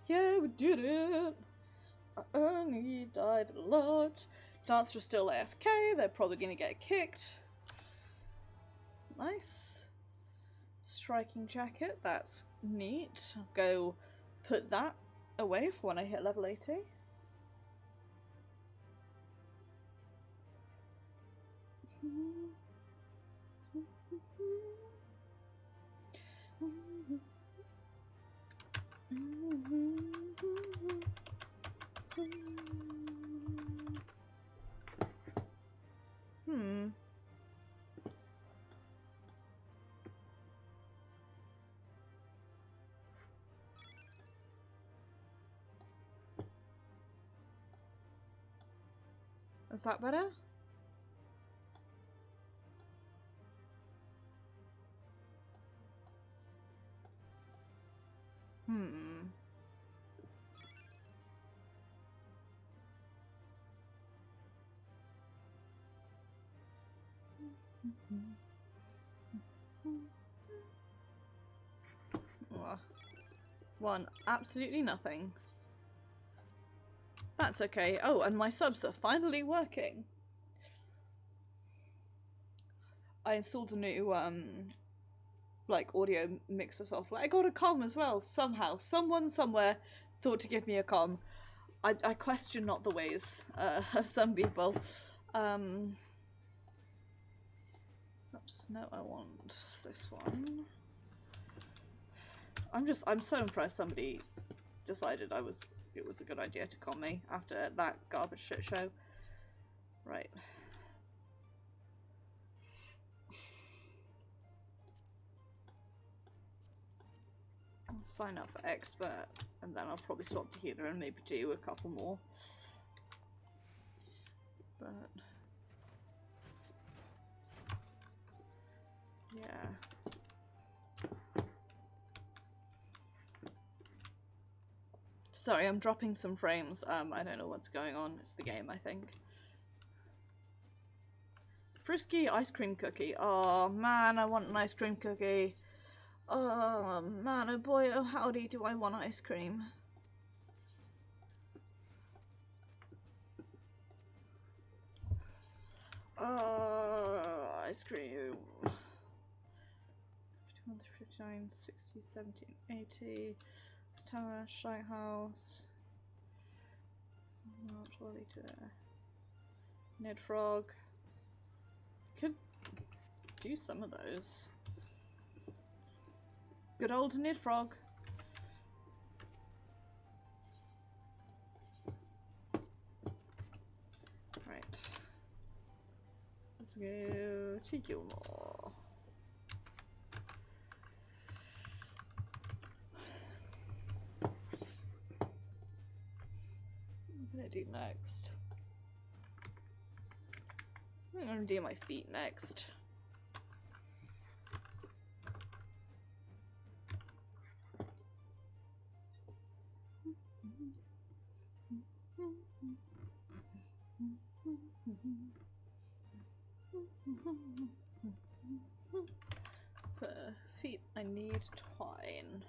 Yeah, we did it! I only died a lot. Dancer is still AFK, they're probably gonna get kicked. Nice. Striking jacket, that's neat. I'll go put that away for when I hit level 80. Is that better? One, absolutely nothing. That's okay. Oh, and my subs are finally working. I installed a new like audio mixer software. I got a comm as well somehow. Someone somewhere thought to give me a comm. I question not the ways of some people. Oops, no, I want this one. I'm so impressed somebody decided it was a good idea to comm me after that garbage shit show. Right. I'll sign up for expert and then I'll probably swap to healer and maybe do a couple more. But yeah. Sorry, I'm dropping some frames. I don't know what's going on. It's the game, I think. Frisky ice cream cookie. Oh man, I want an ice cream cookie. Oh man, oh boy, oh howdy, do I want ice cream. Ice cream. 51, 59, 60, 17, 80. Tower, Shy House. Not really to Ned Frog. Could do some of those. Good old Ned Frog. Right. Let's go to Gilmore. What am I gonna do next? I'm gonna do my feet next. For feet, I need twine.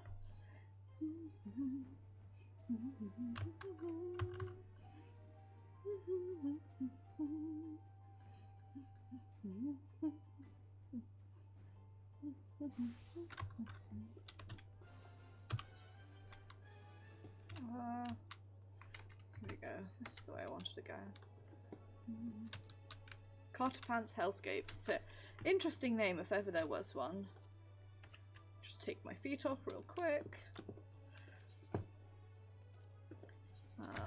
Here we go. This is the way I wanted to go. Carter Pants Hellscape. It's an interesting name if ever there was one. Just take my feet off real quick.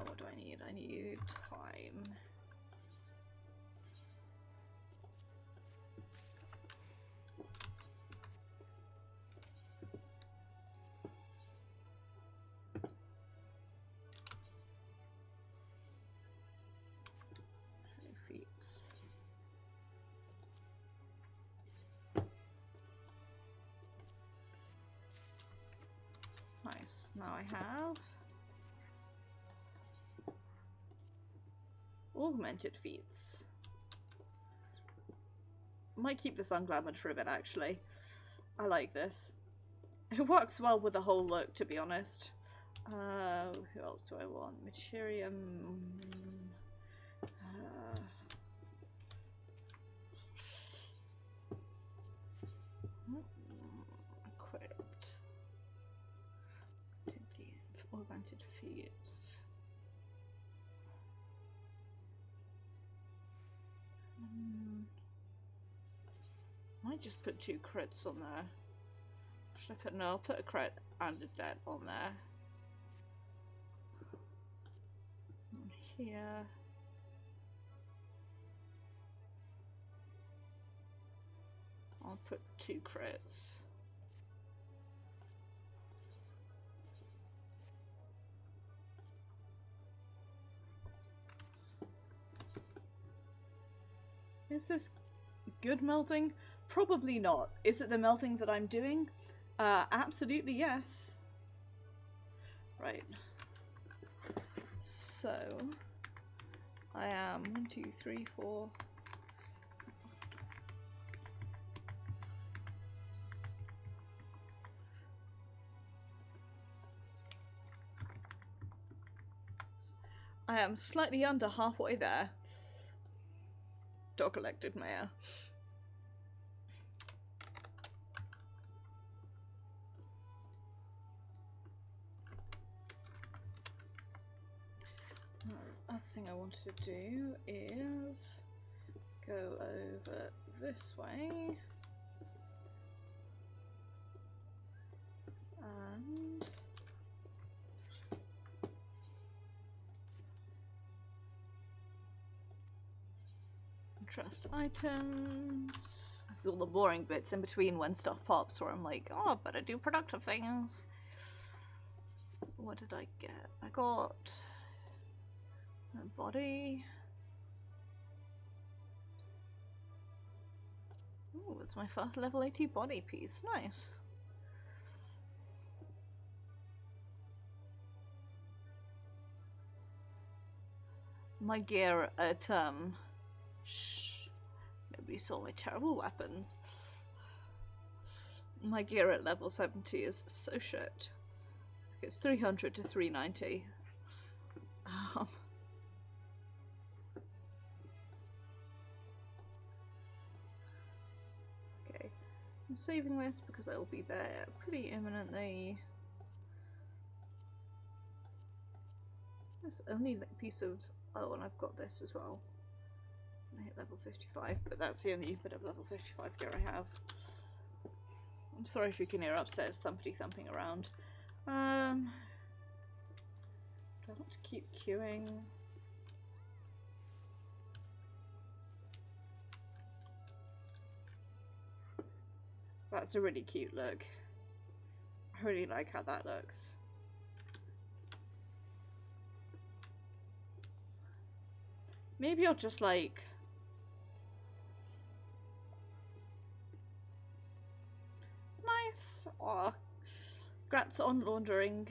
What do I need? I need twine. Nice. Now I have augmented feats. Might keep this unglamoured for a bit actually. I like this. It works well with the whole look, to be honest. Who else do I want? Materium. Equipped. Augmented feats. Might just put 2 crits on there. Should I put no? I'll put a crit and a dead on there. On here. I'll put 2 crits. Is this good melting? Probably not. Is it the melting that I'm doing? Absolutely yes. Right. So, I am 1, 2, 3, 4. I am slightly under halfway there. Dog elected mayor. Other thing I wanted to do is go over this way and trust items. This is all the boring bits in between when stuff pops where I'm like, oh, I better do productive things. What did I get? I got a body. Oh, it's my first level 80 body piece. Nice. my gear at shh, nobody saw my terrible weapons. My gear at level 70 is so shit. It's 300 to 390. It's okay. I'm saving this because I will be there pretty imminently. This only piece of... Oh, and I've got this as well. I hit level 55, but that's the only bit of level 55 gear I have. I'm sorry if you can hear upstairs thumping around. Do I want to keep queuing? That's a really cute look. I really like how that looks. Maybe I'll just like... Nice! Aw. Grats on laundering.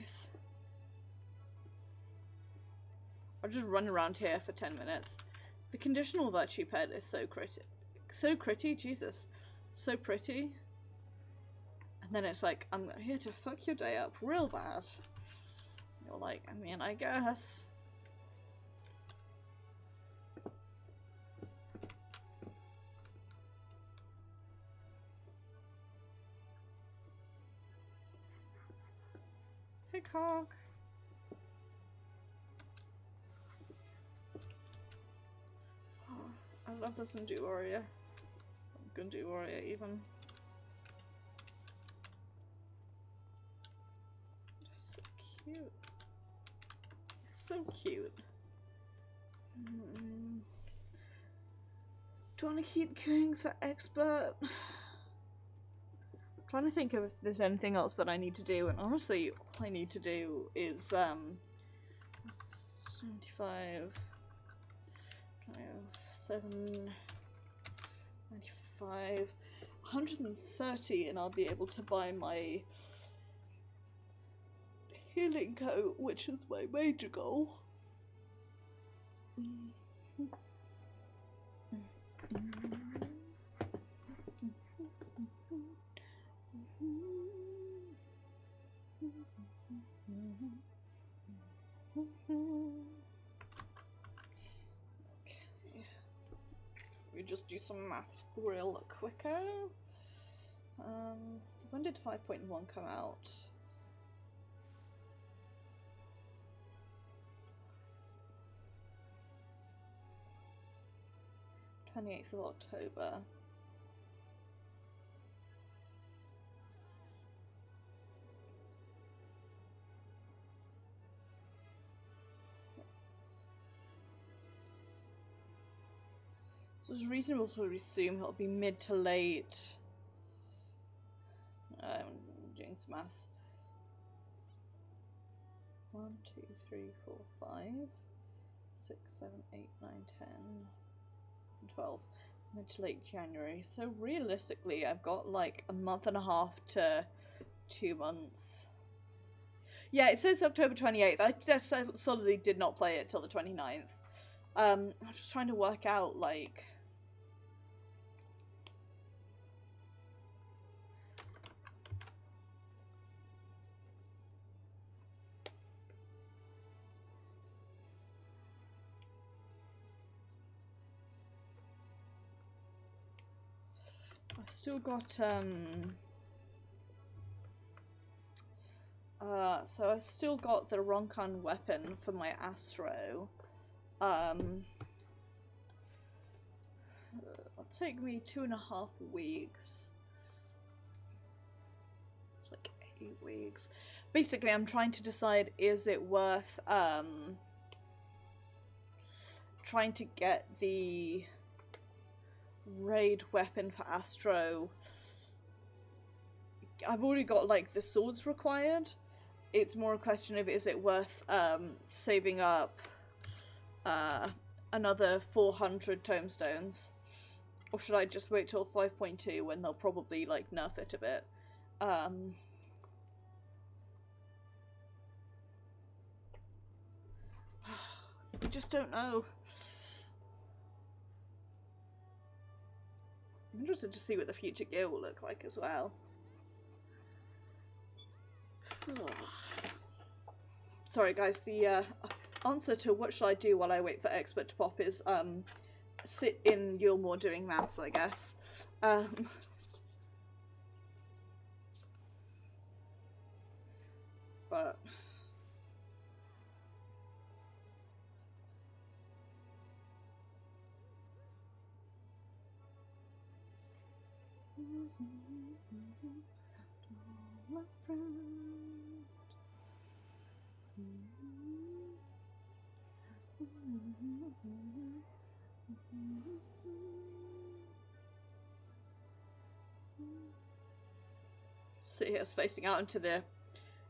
I'll just run around here for 10 minutes. The conditional virtue pet is so pretty. So pretty, Jesus. So pretty. And then it's like, I'm here to fuck your day up real bad. You're like, I mean, I guess. Hey, Cog. Oh, I love this in Do Warrior. I'm gonna Do Warrior even. Just so cute. So cute. Do I want to keep queuing for expert? Trying to think of if there's anything else that I need to do, and honestly all I need to do is 75 7 95 130 and I'll be able to buy my healing coat, which is my major goal. Okay, we just do some maths real quicker. When did 5.1 come out? 28th of October. So it's reasonable to assume it'll be mid to late. I'm doing some maths. 1, 2, 3, 4, 5, 6, 7, 8, 9, 10, and 12. Mid to late January. So realistically, I've got like a month and a half to 2 months. Yeah, it says October 28th. I just solidly did not play it till the 29th. I'm just trying to work out like... I've still got, so I've still got the Ronkan weapon for my Astro. It'll take me 2.5 weeks. It's like 8 weeks. Basically, I'm trying to decide, is it worth, trying to get the raid weapon for Astro. I've already got like the swords required. It's more a question of, is it worth saving up another 400 tomestones, or should I just wait till 5.2 when they'll probably like nerf it a bit. We just don't know. I'm interested to see what the future gear will look like as well. Sorry guys, the answer to what should I do while I wait for expert to pop is sit in Yulmore doing maths, I guess. But sit here spacing out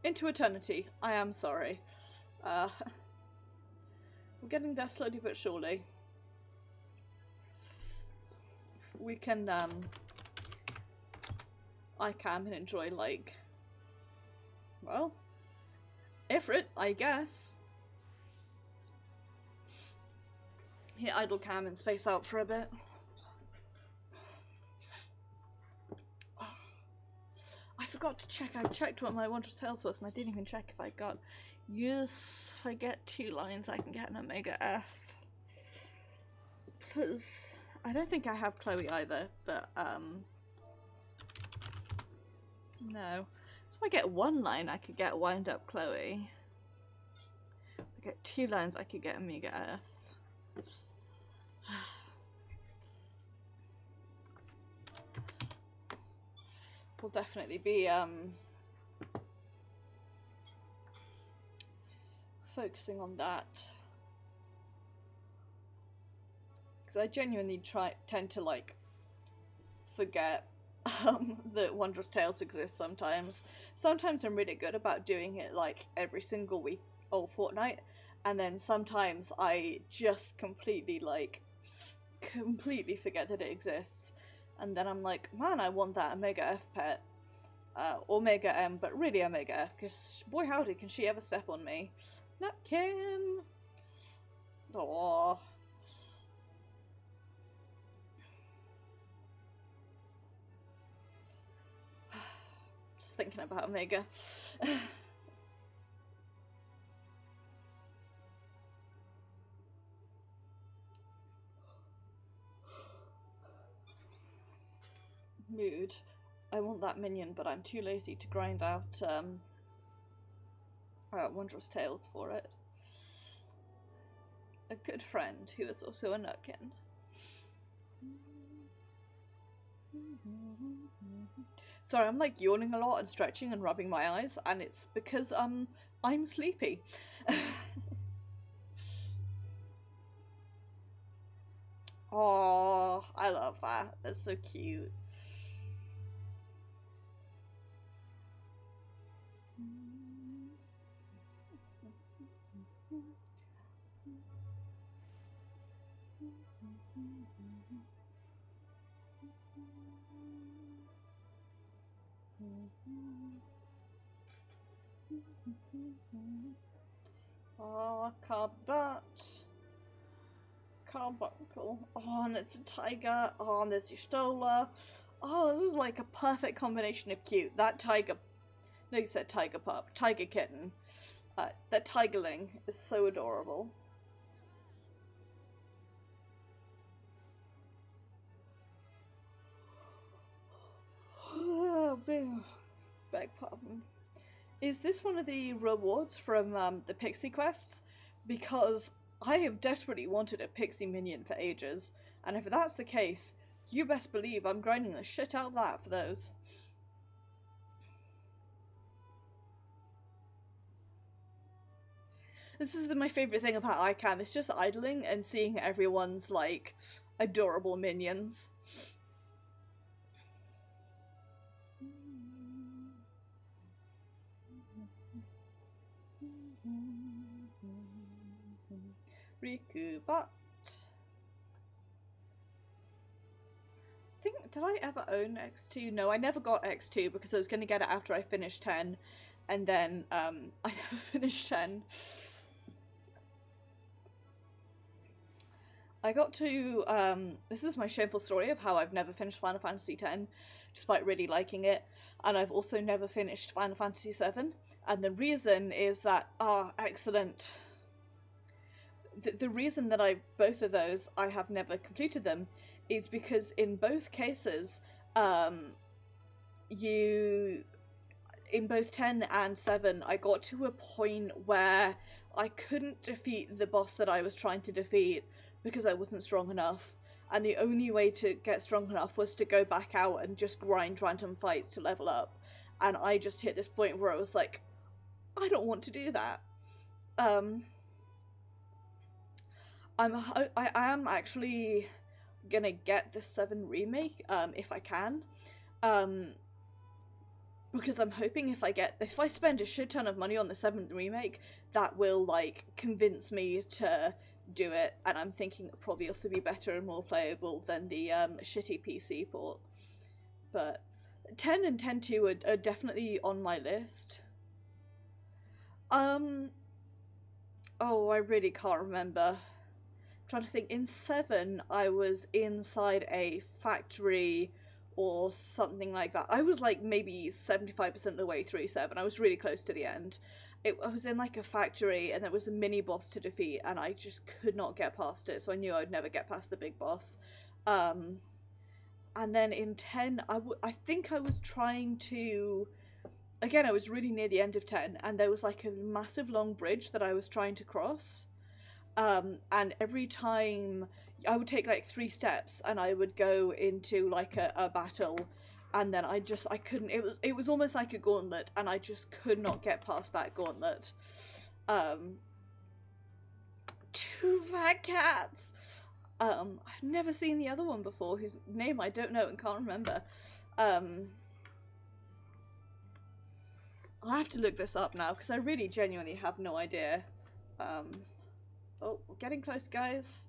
into eternity. I am sorry. We're getting there slowly but surely. We can I can enjoy, like, well, Ifrit, I guess. Hit idle cam and space out for a bit. I forgot to check. I checked what my Wondrous Tales was and I didn't even check if I got. Yes, if I get 2 lines I can get an Omega F. Because I don't think I have Chloe either, but no. So if I get 1 line I could get Wind Up Chloe. If I get 2 lines I could get Omega F. We'll definitely be focusing on that, because I genuinely tend to like forget that Wondrous Tales exists sometimes. Sometimes I'm really good about doing it like every single week or fortnight, and then sometimes I just completely forget that it exists. And then I'm like, man, I want that Omega F pet. Omega M, but really Omega F, because boy howdy can she ever step on me. Nutkin! Aww. Just thinking about Omega. Mood. I want that minion, but I'm too lazy to grind out Wondrous Tales for it. A good friend who is also a nutkin. Sorry, I'm like yawning a lot and stretching and rubbing my eyes, and it's because I'm sleepy. Oh, I love that. That's so cute. Oh, Carbuncle. Oh, and it's a tiger. Oh, and there's Y'shtola. Oh, this is like a perfect combination of cute. That tiger... No, you said tiger pup. Tiger kitten. That tigerling is so adorable. Oh, beg pardon. Is this one of the rewards from the Pixie quests? Because I have desperately wanted a Pixie minion for ages, and if that's the case, you best believe I'm grinding the shit out of that for those. This is my favourite thing about iCam, it's just idling and seeing everyone's, like, adorable minions. Riku, but... did I ever own X2? No, I never got X2 because I was going to get it after I finished 10, and then, I never finished 10. I got to, this is my shameful story of how I've never finished Final Fantasy X, despite really liking it, and I've also never finished Final Fantasy VII, and the reason is that, excellent. The reason that both of those, I have never completed them, is because in both cases, in both 10 and 7, I got to a point where I couldn't defeat the boss that I was trying to defeat because I wasn't strong enough. And the only way to get strong enough was to go back out and just grind random fights to level up. And I just hit this point where I was like, I don't want to do that. I am actually gonna get the 7 remake, if I can. Because I'm hoping if I spend a shit ton of money on the 7th remake, that will, like, convince me to do it, and I'm thinking it'll probably also be better and more playable than the shitty PC port. But 10 and 10.2 are definitely on my list. Oh, I really can't remember. I'm trying to think. In 7, I was inside a factory or something like that. I was like maybe 75% of the way through 7. I was really close to the end. I was in like a factory and there was a mini boss to defeat and I just could not get past it, so I knew I'd never get past the big boss. And then in 10, I think I was trying to... Again, I was really near the end of 10 and there was like a massive long bridge that I was trying to cross. And every time I would take like 3 steps and I would go into like a battle, and then I couldn't, it was almost like a gauntlet and I just could not get past that gauntlet. 2 fat cats! I've never seen the other one before, whose name I don't know and can't remember. I'll have to look this up now because I really genuinely have no idea. Oh, we're getting close, guys.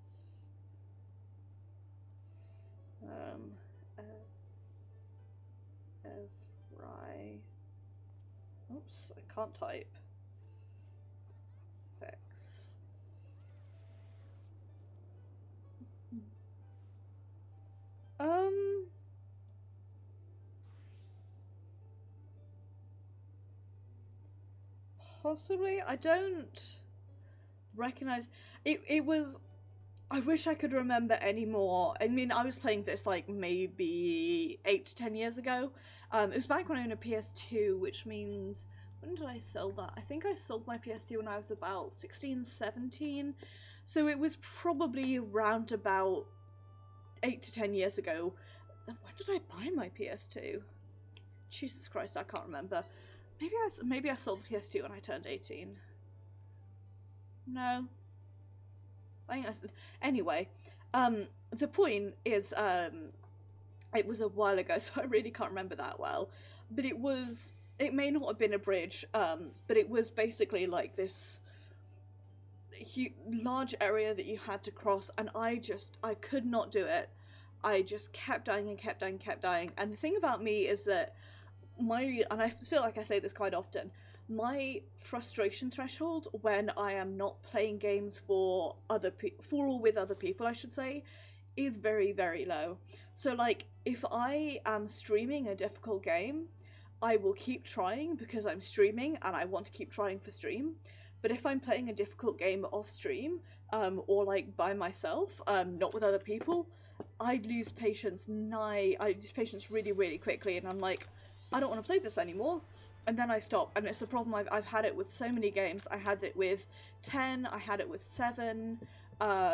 FFXIV. Oops, I can't type. FX. Possibly. I don't recognize it was... I wish I could remember any more. I mean, I was playing this like maybe 8 to 10 years ago. It was back when I owned a PS2, which means... When did I sell that? I think I sold my PS2 when I was about 16, 17. So it was probably around about 8 to 10 years ago. Then when did I buy my PS2? Jesus Christ, I can't remember. Maybe I sold the PS2 when I turned 18. No. I think anyway, the point is, it was a while ago, so I really can't remember that well, but it may not have been a bridge, but it was basically like this large area that you had to cross, and I could not do it. I just kept dying and kept dying and kept dying, and the thing about me is that and I feel like I say this quite often, my frustration threshold when I am not playing games for or with other people, I should say, is very, very low. So like, if I am streaming a difficult game, I will keep trying because I'm streaming and I want to keep trying for stream. But if I'm playing a difficult game off stream, or like by myself, not with other people, I lose patience really, really quickly, and I'm like, I don't want to play this anymore. And then I stop, and it's a problem. I've had it with so many games. I had it with 10, I had it with 7, what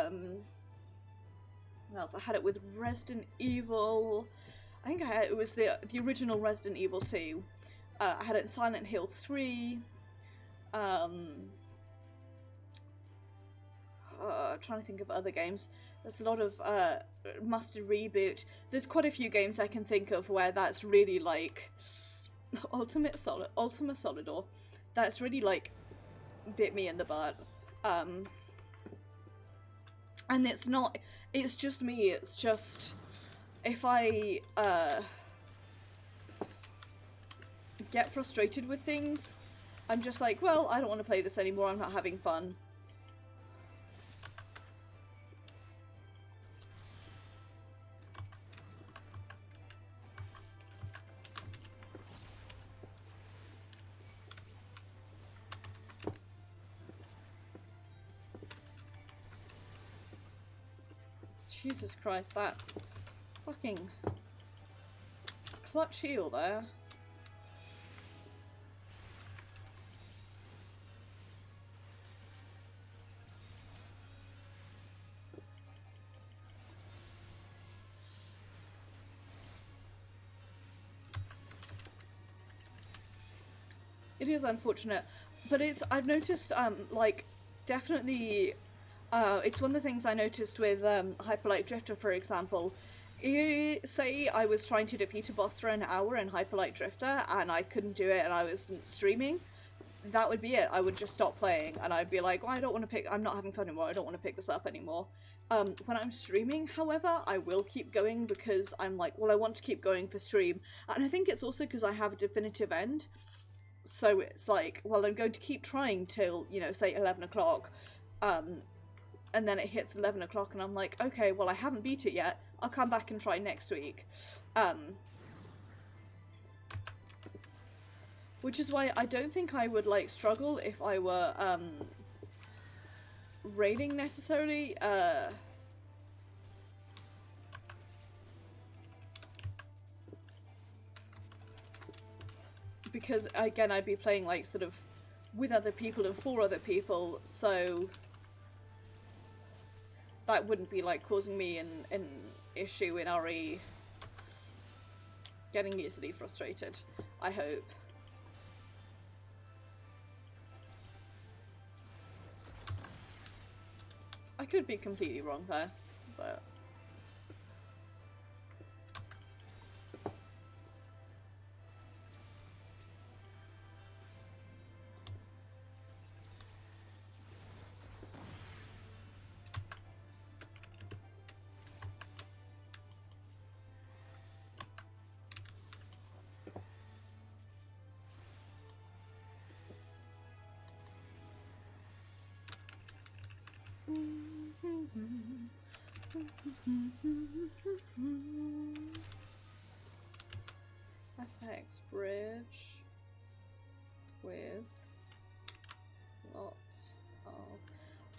else? I had it with Resident Evil. I think it was the original Resident Evil 2. I had it in Silent Hill 3. Trying to think of other games. There's a lot of Mustard Reboot. There's quite a few games I can think of where that's really like Ultima Solidor. That's really like bit me in the butt. And it's just me. It's just if I get frustrated with things, I'm just like, well, I don't want to play this anymore. I'm not having fun. Jesus Christ, that fucking clutch heal there. It is unfortunate, but I've noticed, like, definitely, it's one of the things I noticed with, Hyperlight Drifter, for example. Say I was trying to defeat a boss for an hour in Hyperlight Drifter, and I couldn't do it, and I was streaming, that would be it. I would just stop playing, and I'd be like, well, I don't want to I'm not having fun anymore, I don't want to pick this up anymore. When I'm streaming, however, I will keep going because I'm like, well, I want to keep going for stream, and I think it's also because I have a definitive end. So it's like, well, I'm going to keep trying till, you know, say 11 o'clock, and then it hits 11 o'clock and I'm like, okay, well, I haven't beat it yet, I'll come back and try next week. Which is why I don't think I would, like, struggle if I were, raiding necessarily, because, again, I'd be playing, like, sort of with other people and for other people, so that wouldn't be, like, causing me an issue in RE getting easily frustrated, I hope. I could be completely wrong there, but... FX bridge with lots of...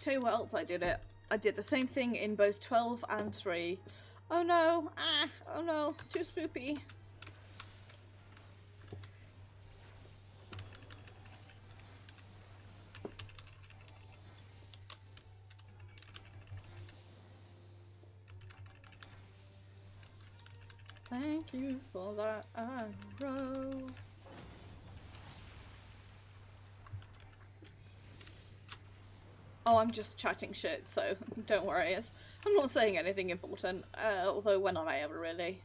Tell you what else I did it. I did the same thing in both 12 and 3. Oh no! Ah! Oh no! Too spoopy. Thank you for that arrow. Oh, I'm just chatting shit, so don't worry. I'm not saying anything important, although when am I ever really?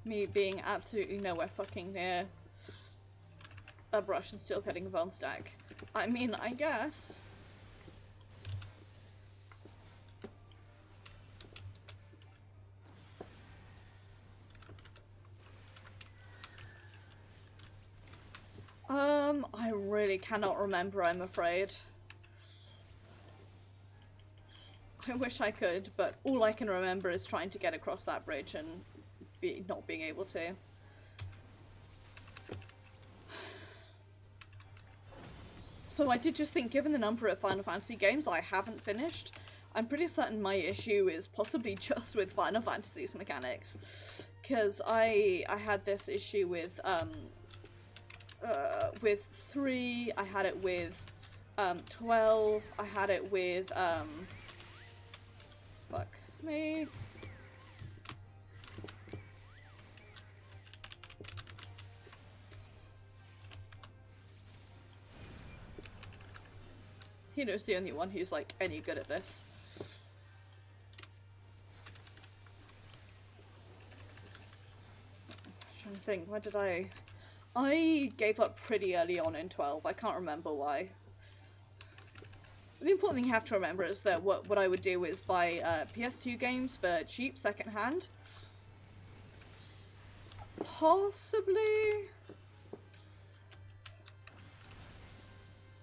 Me being absolutely nowhere fucking near a brush and still getting a bone stack. I mean, I guess. I really cannot remember, I'm afraid. I wish I could, but all I can remember is trying to get across that bridge and not being able to. Though I did just think, given the number of Final Fantasy games I haven't finished, I'm pretty certain my issue is possibly just with Final Fantasy's mechanics. Because I had this issue with 3, I had it with 12, I had it with fuck me. Hino's the only one who's, like, any good at this. I'm trying to think, where did I gave up pretty early on in 12, I can't remember why. The important thing you have to remember is that what I would do is buy PS2 games for cheap, second-hand. Possibly...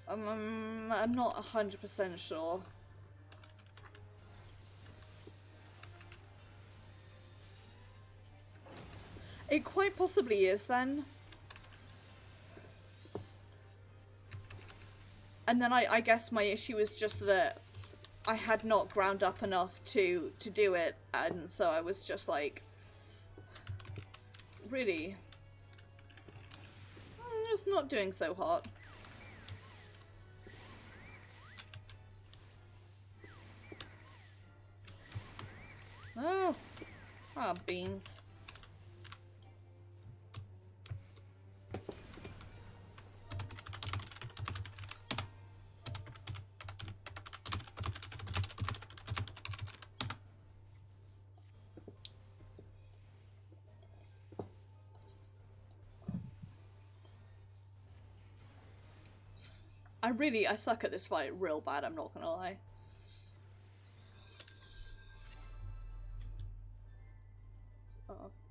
I'm not 100% sure. It quite possibly is then. And then I guess my issue is just that I had not ground up enough to do it, and so I was just like, really, I'm just not doing so hot. Oh, beans. I suck at this fight real bad, I'm not gonna lie.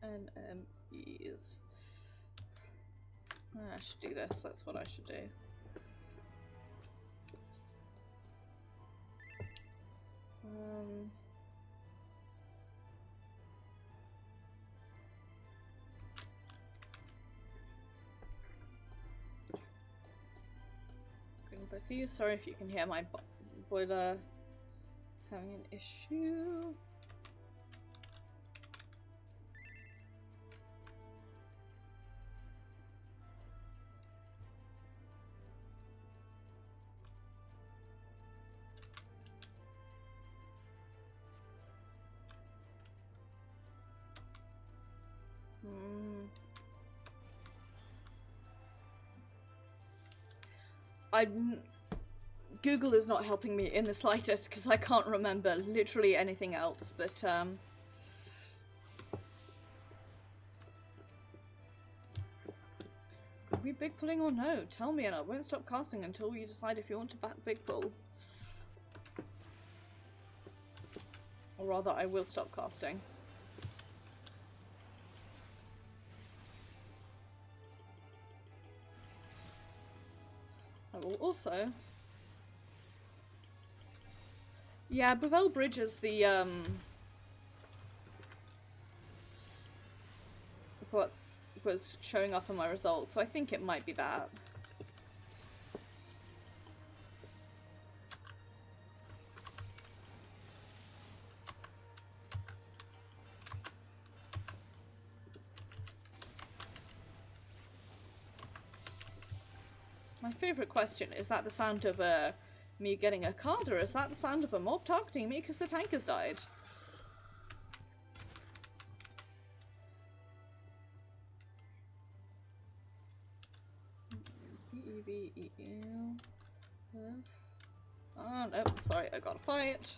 NMEs. I should do this, that's what I should do. Both of you, sorry if you can hear my boiler having an issue. Google is not helping me in the slightest because I can't remember literally anything else, but are we big pulling or no? Tell me and I won't stop casting until you decide if you want to back big pull. Or rather, I will stop casting. I will also... Yeah, Bevel Bridge is the, what was showing up in my results, so I think it might be that. My favourite question, is that the sound of me getting a card, or is that the sound of a mob targeting me because the tank has died? B-E-V-E-L. Oh no, sorry, I gotta fight.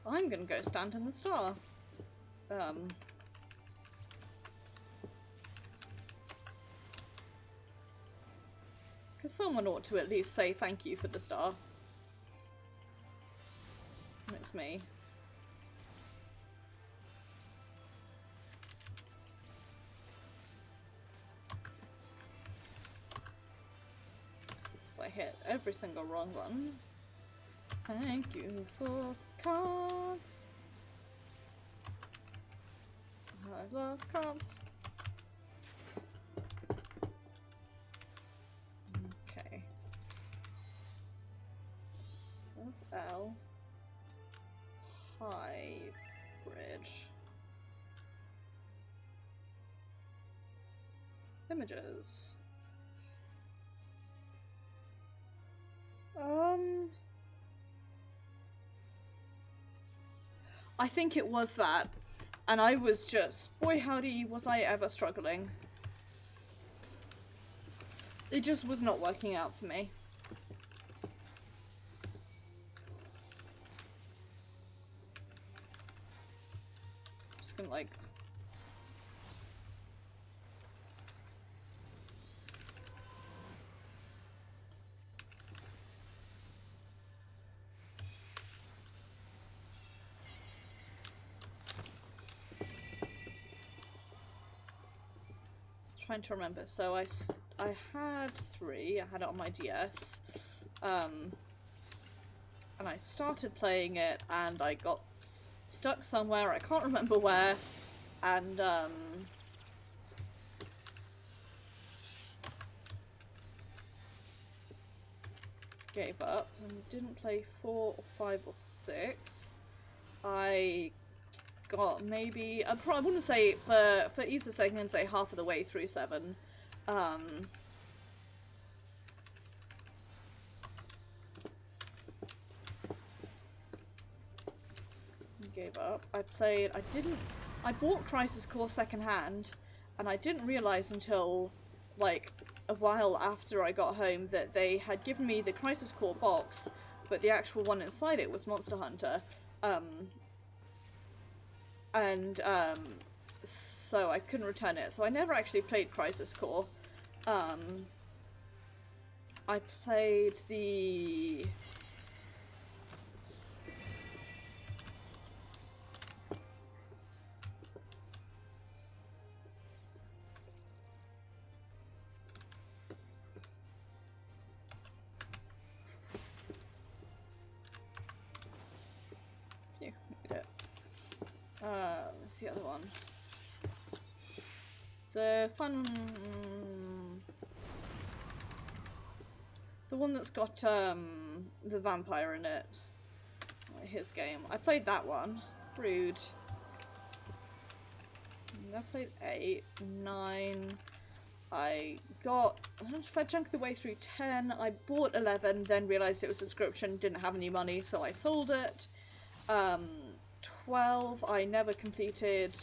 I'm gonna go stand in the star. Because someone ought to at least say thank you for the star. It's me. So I hit every single wrong one. Thank you for the cards. I love cards. Okay. FL High Bridge. Images. I think it was that, and I was just, boy howdy was I ever struggling. It just was not working out for me. Just gonna like... trying to remember. So I had 3. I had it on my DS. And I started playing it and I got stuck somewhere, I can't remember where, and gave up and didn't play 4 or 5 or 6. I got maybe, I wouldn't say, for easier sake, I'm going to say half of the way through 7. Gave up. I bought Crisis Core secondhand, and I didn't realise until, like, a while after I got home that they had given me the Crisis Core box, but the actual one inside it was Monster Hunter. So I couldn't return it. So I never actually played Crisis Core. I played the... what's the other one? The one that's got the vampire in it. His game. I played that one. Rude. I played 8, 9. I got a chunk of the way through 10. I bought 11, then realised it was a subscription, didn't have any money, so I sold it. 12, I never completed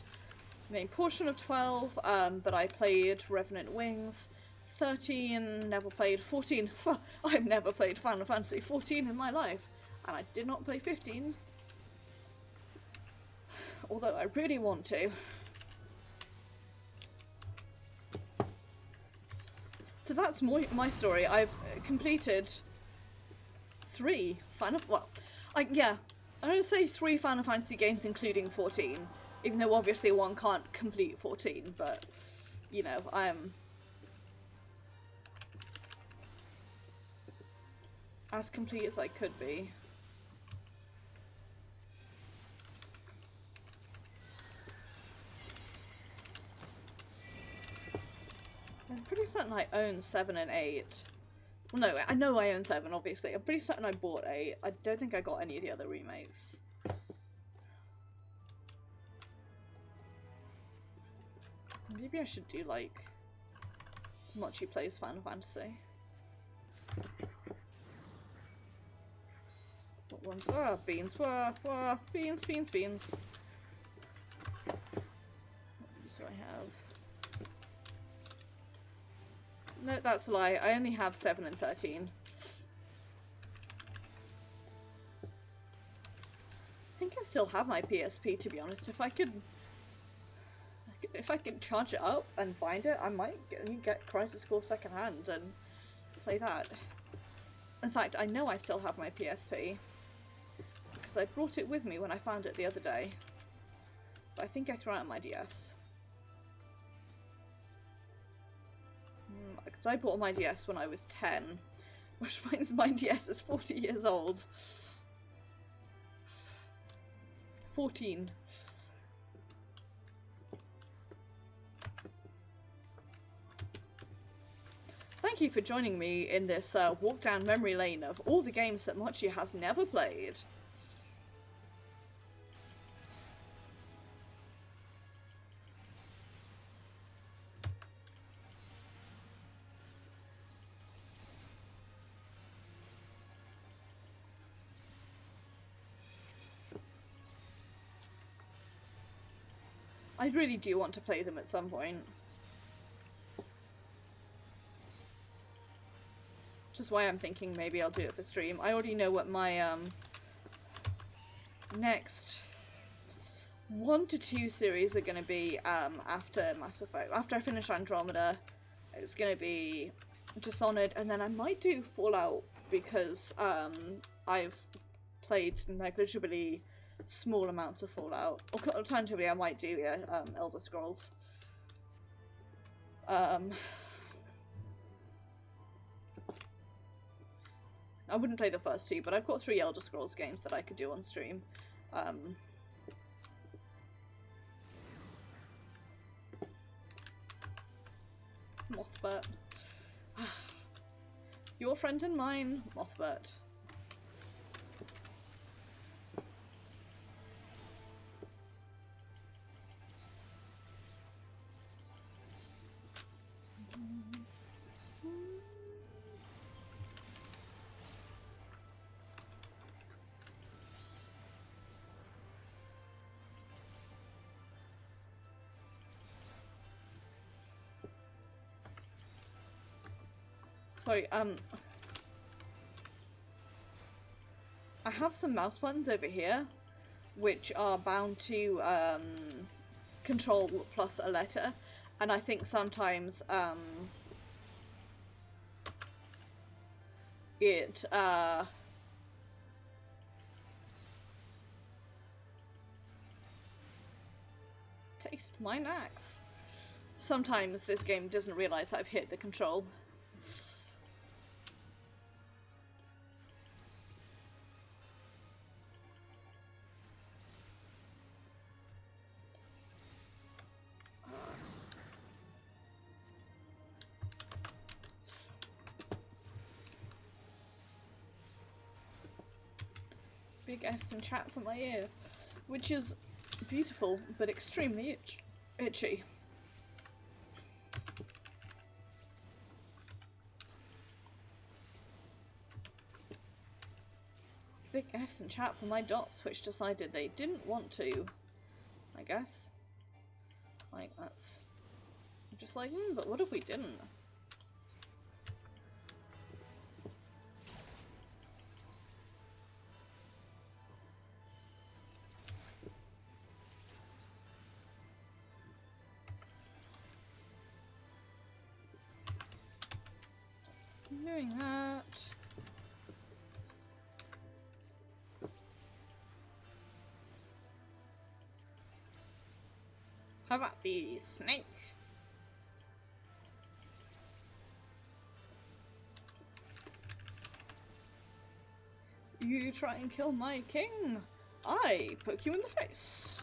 the main portion of 12, but I played Revenant Wings. 13, never played. 14, I've never played Final Fantasy 14 in my life. And I did not play 15. Although I really want to. So that's my story. I've completed 3 Final... Well, I'm going to say 3 Final Fantasy games including 14. Even though obviously one can't complete 14, but, you know, I'm as complete as I could be. I'm pretty certain I own 7 and 8. Well, no, I know I own 7, obviously. I'm pretty certain I bought 8. I don't think I got any of the other remakes. Maybe I should do, like, Mochi plays Final Fantasy. What ones? Ah, beans. Beans, beans, beans. What do I have? No, that's a lie. I only have 7 and 13. I think I still have my PSP, to be honest. If I could charge it up and find it, I might get Crisis Core secondhand and play that. In fact, I know I still have my PSP because I brought it with me when I found it the other day. But I think I threw it on my DS. Because I bought my DS when I was 10, which means my DS is 40 years old. 14. Thank you for joining me in this walk down memory lane of all the games that Mochi has never played. I really do want to play them at some point. Which is why I'm thinking maybe I'll do it for stream. I already know what my next 1 to 2 series are going to be after Mass Effect. After I finish Andromeda, it's going to be Dishonored, and then I might do Fallout because I've played negligibly small amounts of Fallout. Alternatively, I might do Elder Scrolls. I wouldn't play the first two, but I've got 3 Elder Scrolls games that I could do on stream. Mothbert. Your friend and mine, Mothbert. Sorry, I have some mouse buttons over here, which are bound to, control plus a letter, and I think sometimes, it, taste my axe. Sometimes this game doesn't realise I've hit the control. Big F's in chat for my ear, which is beautiful but extremely itchy. Big F's in chat for my dots, which decided they didn't want to, I guess. Like, that's... I'm just like, but what if we didn't? Doing that. How about the snake? You try and kill my king, I poke you in the face.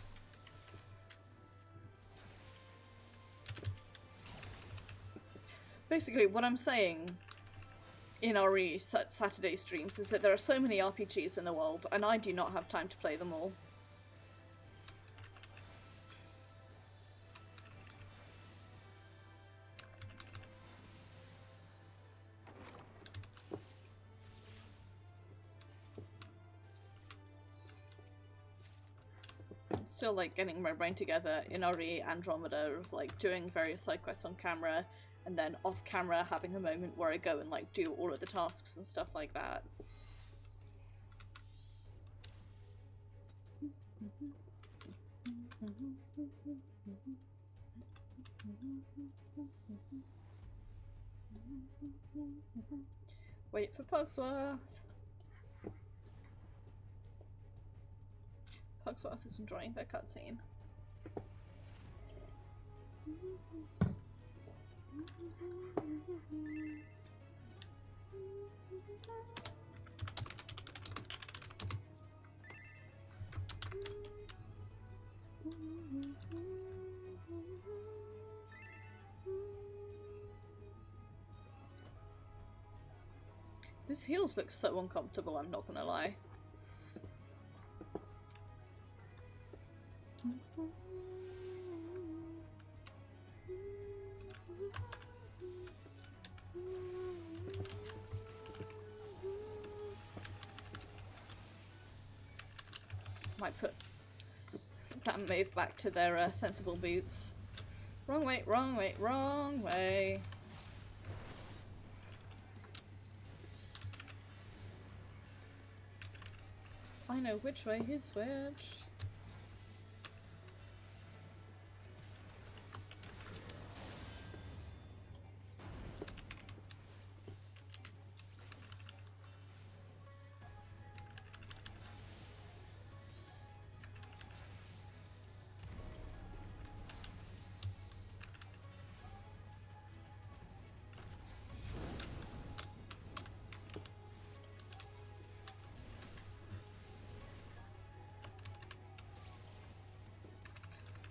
Basically, what I'm saying in our Saturday streams is that there are so many RPGs in the world, and I do not have time to play them all. I'm still like getting my brain together in RE Andromeda of like doing various side quests on camera, and then off camera having a moment where I go and like do all of the tasks and stuff like that. Wait for Pugsworth. Pugsworth is enjoying their cutscene. This heels looks so uncomfortable, I'm not gonna lie. Might put that move back to their sensible boots. Wrong way, wrong way, wrong way. I know which way is which.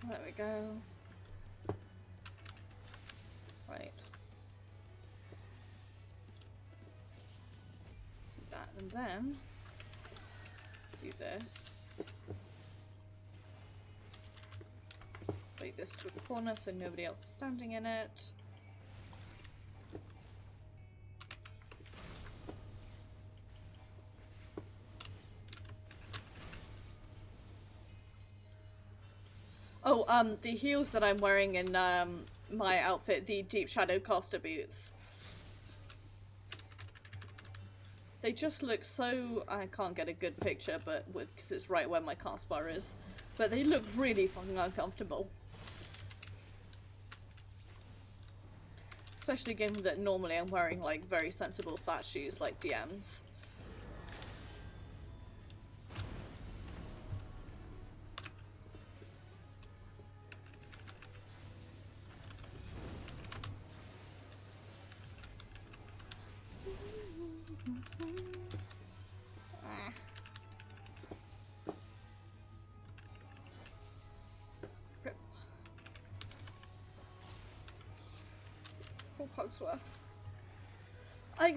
There we go. Right. Do that and then do this. Bring this to a corner so nobody else is standing in it. Oh, the heels that I'm wearing in my outfit, the Deep Shadow Caster boots. They just look so, I can't get a good picture, but because it's right where my cast bar is, but they look really fucking uncomfortable. Especially given that normally I'm wearing like very sensible flat shoes like DMs. Pugsworth.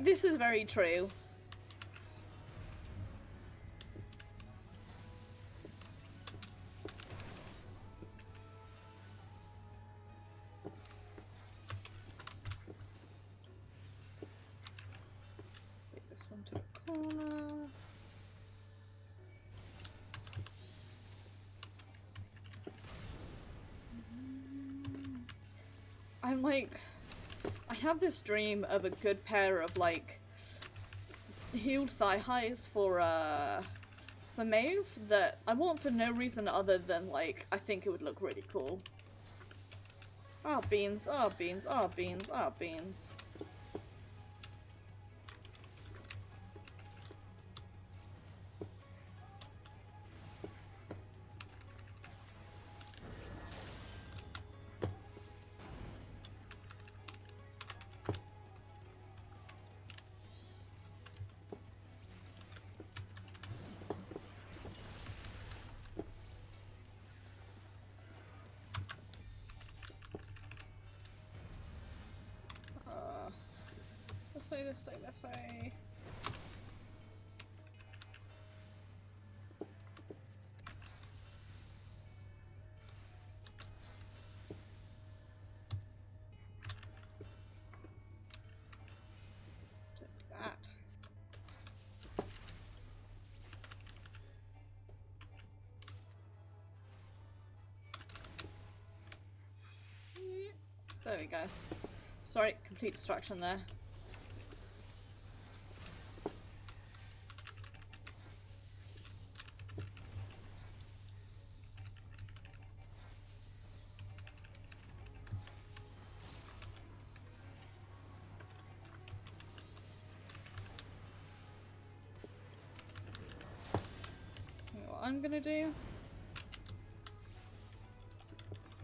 This is very true. Take this one to the corner. I'm like, I have this dream of a good pair of like heeled thigh highs for Maeve that I want for no reason other than like I think it would look really cool. Ah, beans, ah, beans, ah, beans, ah, beans. This way. That. There we go. Sorry, complete distraction there. I'm gonna do.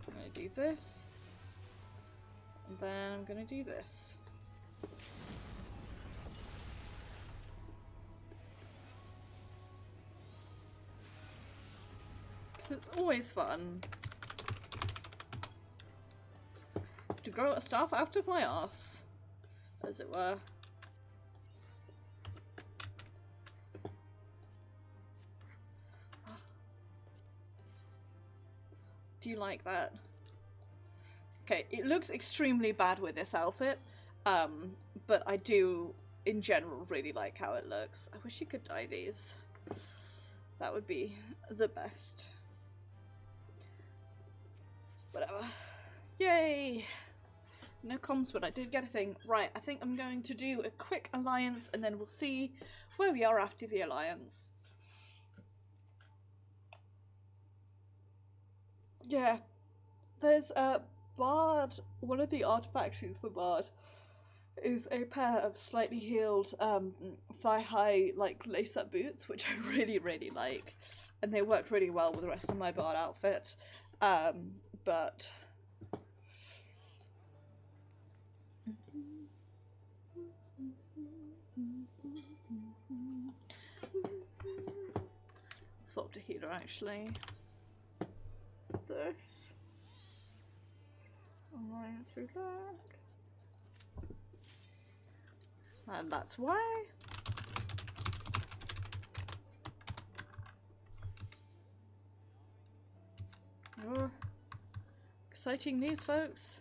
I'm gonna do this, and then I'm gonna do this. Because it's always fun to grow a staff out of my arse, as it were. Do you like that? Okay, it looks extremely bad with this outfit, but I do, in general, really like how it looks. I wish you could dye these. That would be the best. Whatever. Yay! No comms, but I did get a thing. Right, I think I'm going to do a quick alliance, and then we'll see where we are after the alliance. Yeah, there's a Bard, one of the artifactories for Bard is a pair of slightly heeled thigh-high like lace-up boots, which I really, really like. And they work really well with the rest of my Bard outfit. But swap to healer actually. This. Going through that. And that's why. Oh, exciting news, folks.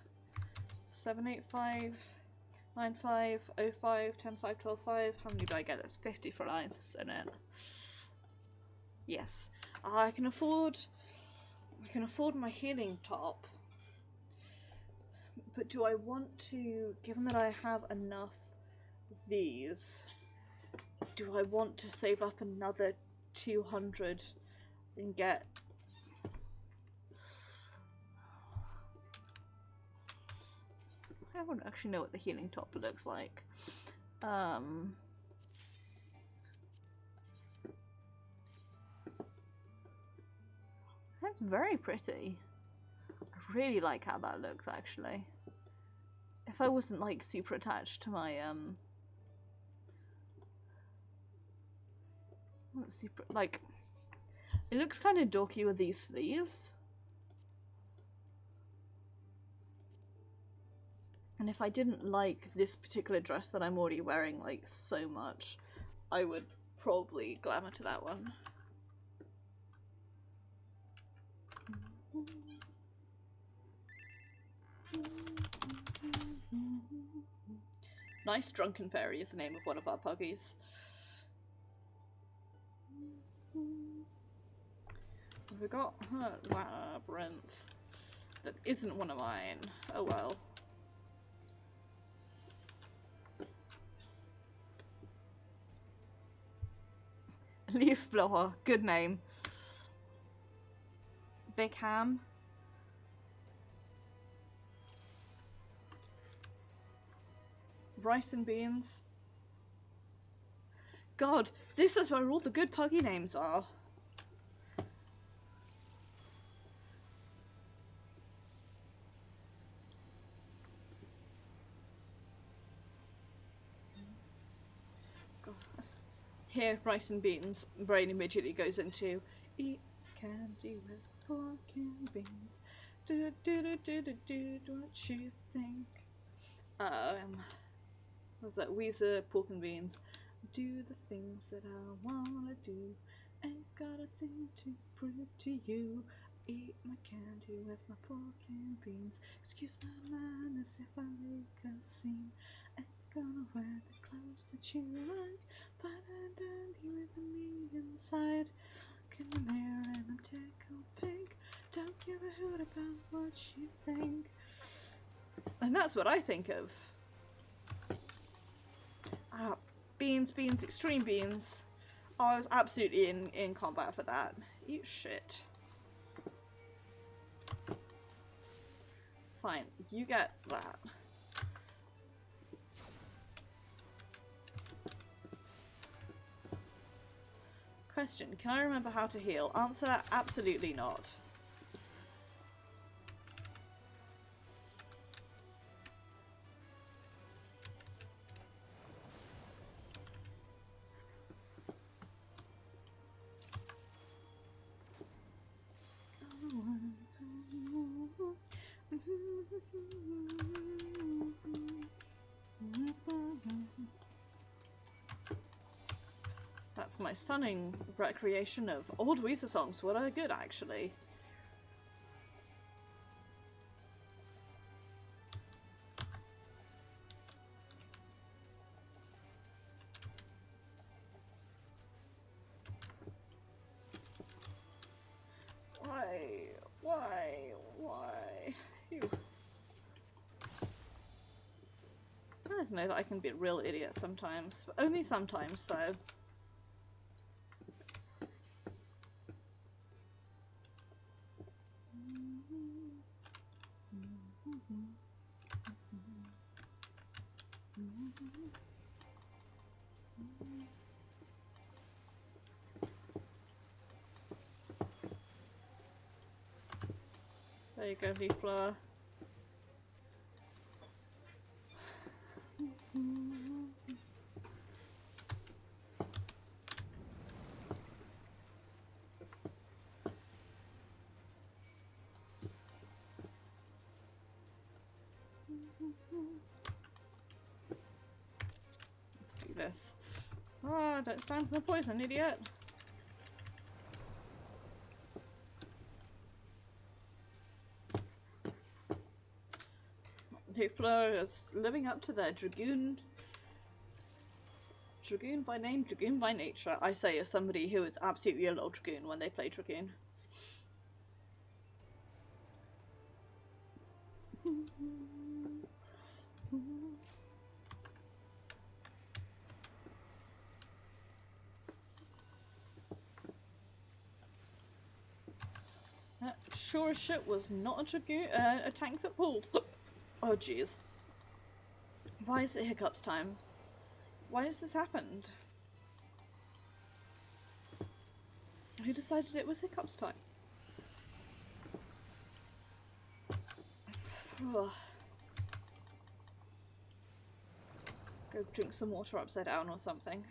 785, 95, 05, 10, 5, 12, 5. How many do I get? That's 50 for lines in it. Yes. I can afford my healing top. But do I want to, given that I have enough of these, do I want to save up another 200 and get... I don't actually know what the healing top looks like. That's very pretty. I really like how that looks, actually. If I wasn't like super attached to my not super, like, it looks kind of dorky with these sleeves. And if I didn't like this particular dress that I'm already wearing like so much, I would probably glamour to that one. Nice Drunken Fairy is the name of one of our puggies. We got Labyrinth. That isn't one of mine. Oh well. Leaf Blower, good name. Big Ham. Rice and Beans. God, this is where all the good puggy names are. God. Here, Rice and Beans, brain immediately goes into eat candy with pork and beans. Do do do do do do. What you think? Was that Weezer, pork and beans? Do the things that I wanna do. Ain't got a thing to prove to you. Eat my candy with my pork and beans. Excuse my manners if I make a scene. Ain't gonna wear the clothes that you like. But I'm dandy with me inside. Look in the mirror and I'm tickled pink. Don't give a hoot about what you think. And that's what I think of. Beans, beans, extreme beans. Oh, I was absolutely in combat for that. Eat shit. Fine, you get that. Question, can I remember how to heal? Answer, absolutely not. That's my stunning recreation of old Weezer songs. What are good, actually. Why? You. I just know that I can be a real idiot sometimes, but only sometimes, though. There you go, leaf blower. Let's do this. Oh, don't stand for the poison, idiot. People is living up to their dragoon. Dragoon by name, dragoon by nature. I say as somebody who is absolutely a little dragoon when they play dragoon. Sure as shit was not a dragoon, a tank that pulled. Oh jeez. Why is it hiccups time? Why has this happened? Who decided it was hiccups time? Go drink some water upside down or something.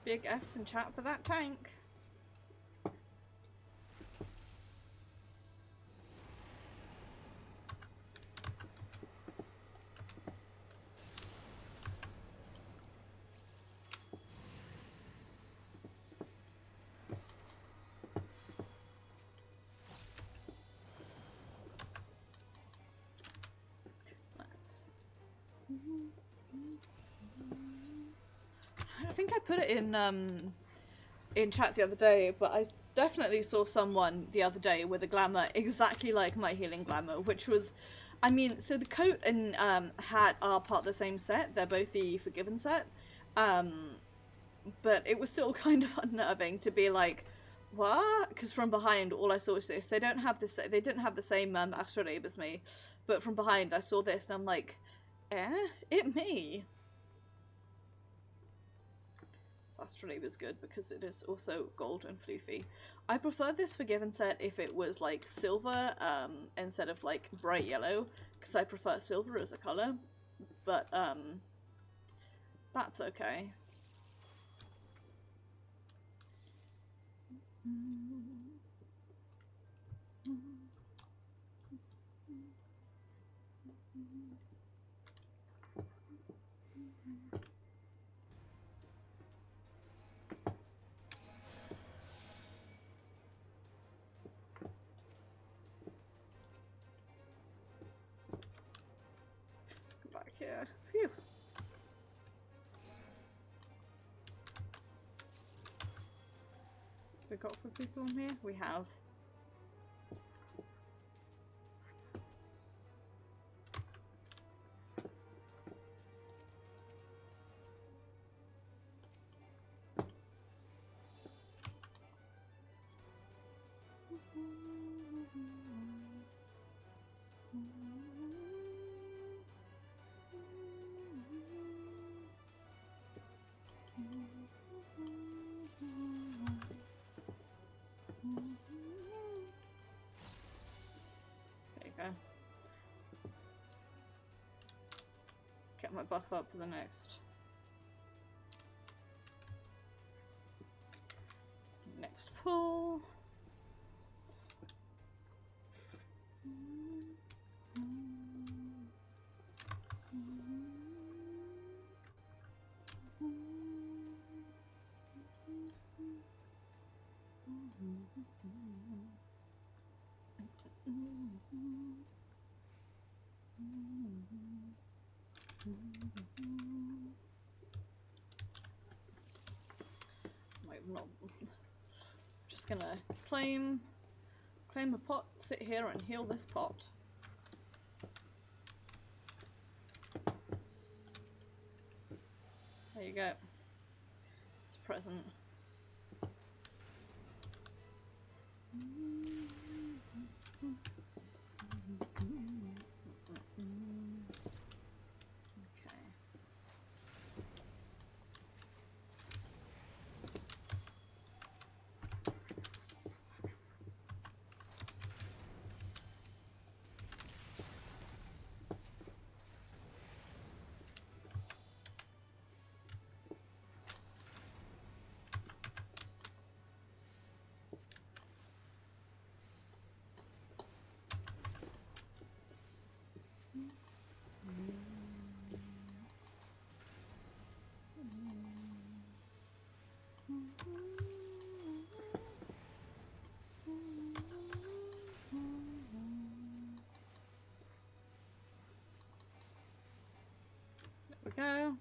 Big F's in chat for that tank. I think I put it in chat the other day, but I definitely saw someone the other day with a glamour exactly like my healing glamour, which was, I mean, so the coat and hat are part of the same set. They're both the Forgiven set, but it was still kind of unnerving to be like, what? Because from behind, all I saw was this. They don't have this. They didn't have the same astrolabe as me, but from behind, I saw this, and I'm like, it me. Astrolabe is good because it is also gold and floofy. I prefer this Forgiven set if it was like silver instead of like bright yellow, because I prefer silver as a colour, but that's okay. Yeah. Phew. We got for people in here? We have. Get my buff up for the next pull. Just gonna claim a pot, sit here and heal this pot. There you go. It's a present. Go.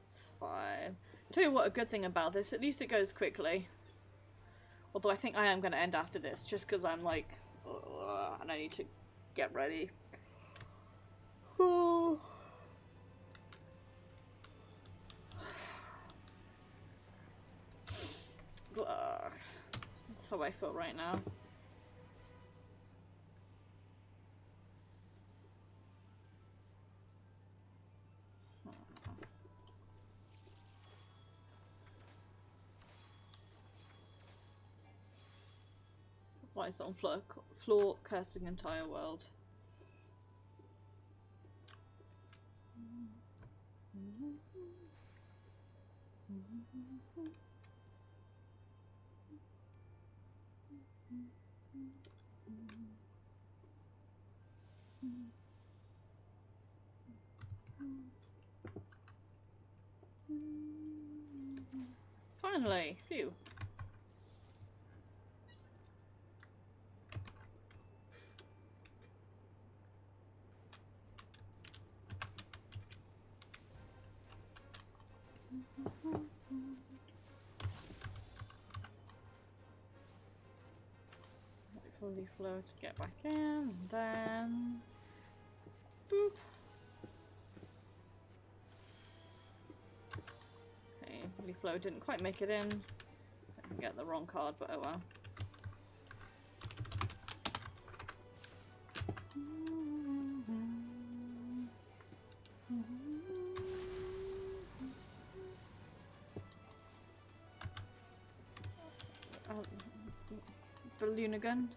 It's fine. Tell you what, a good thing about this, at least it goes quickly. Although I think I am going to end after this, just because I'm like, and I need to get ready. Oh. That's how I feel right now. Lies on floor, cursing entire world. Finally, phew. Fully flow to get back in, and then boop. Okay, fully flow didn't quite make it in. I can get the wrong card, but oh well. Balloon again.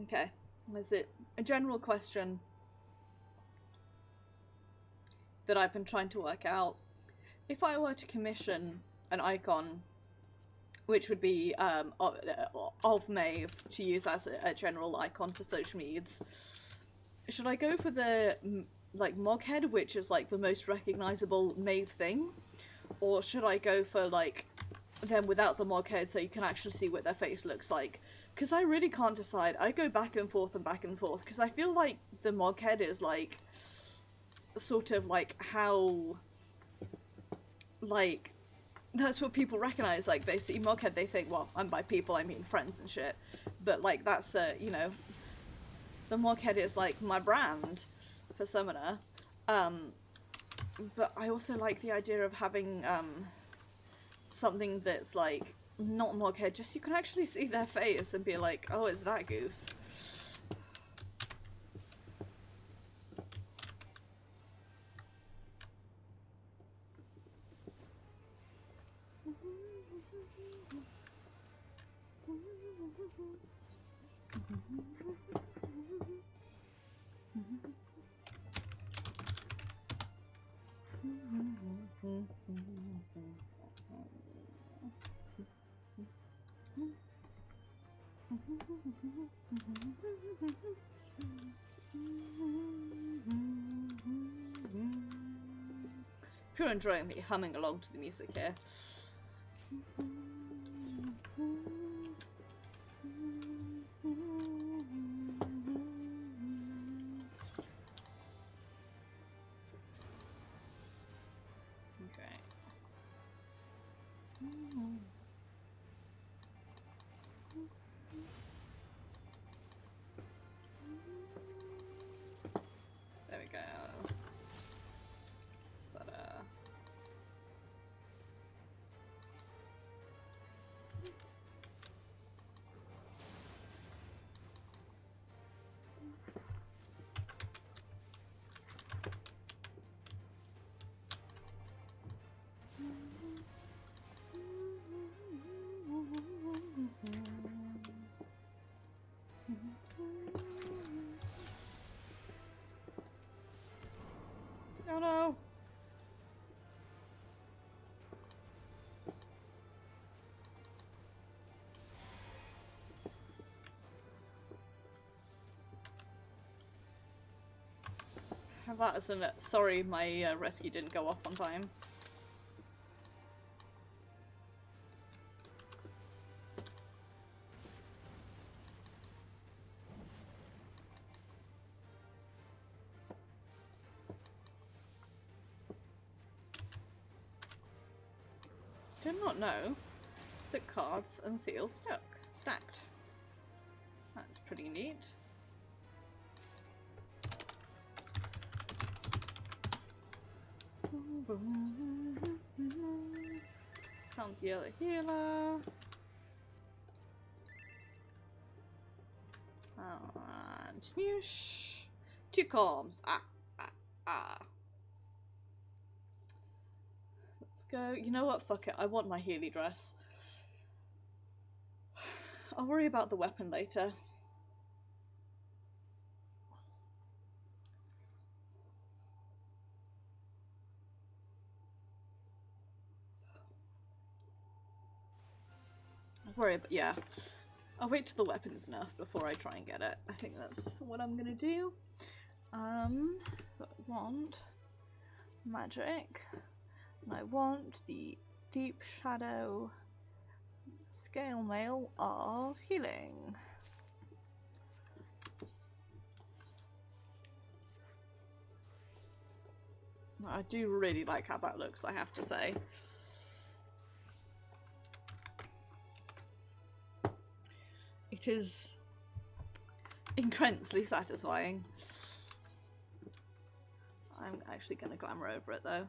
Okay, is it a general question that I've been trying to work out? If I were to commission an icon, which would be of Maeve to use as a general icon for social medias, should I go for the like Moghead, which is like the most recognizable Maeve thing, or should I go for like them without the Moghead so you can actually see what their face looks like? Because I really can't decide. I go back and forth because I feel like the Moghead is like sort of like how like that's what people recognize. Like they see Moghead, they think, well, and by people I mean friends and shit, but like that's you know, the Moghead is like my brand for Summoner. But I also like the idea of having something that's like not Moghead, just you can actually see their face and be like, oh, it's that goof. If you're enjoying me humming along to the music here. There we go. It's better. Oh no! Have that as a sorry, my rescue didn't go off on time. Did not know that cards and seals stacked. That's pretty neat. Can't heal a healer. And snoosh. 2 comms. Ah. Let's go. You know what? Fuck it. I want my Healy dress. I'll worry about the weapon later. Yeah. I'll wait till the weapon's enough before I try and get it. I think that's what I'm gonna do. So I want magic. And I want the deep shadow scale mail of healing. I do really like how that looks, I have to say. It is incredibly satisfying. I'm actually going to glamour over it though.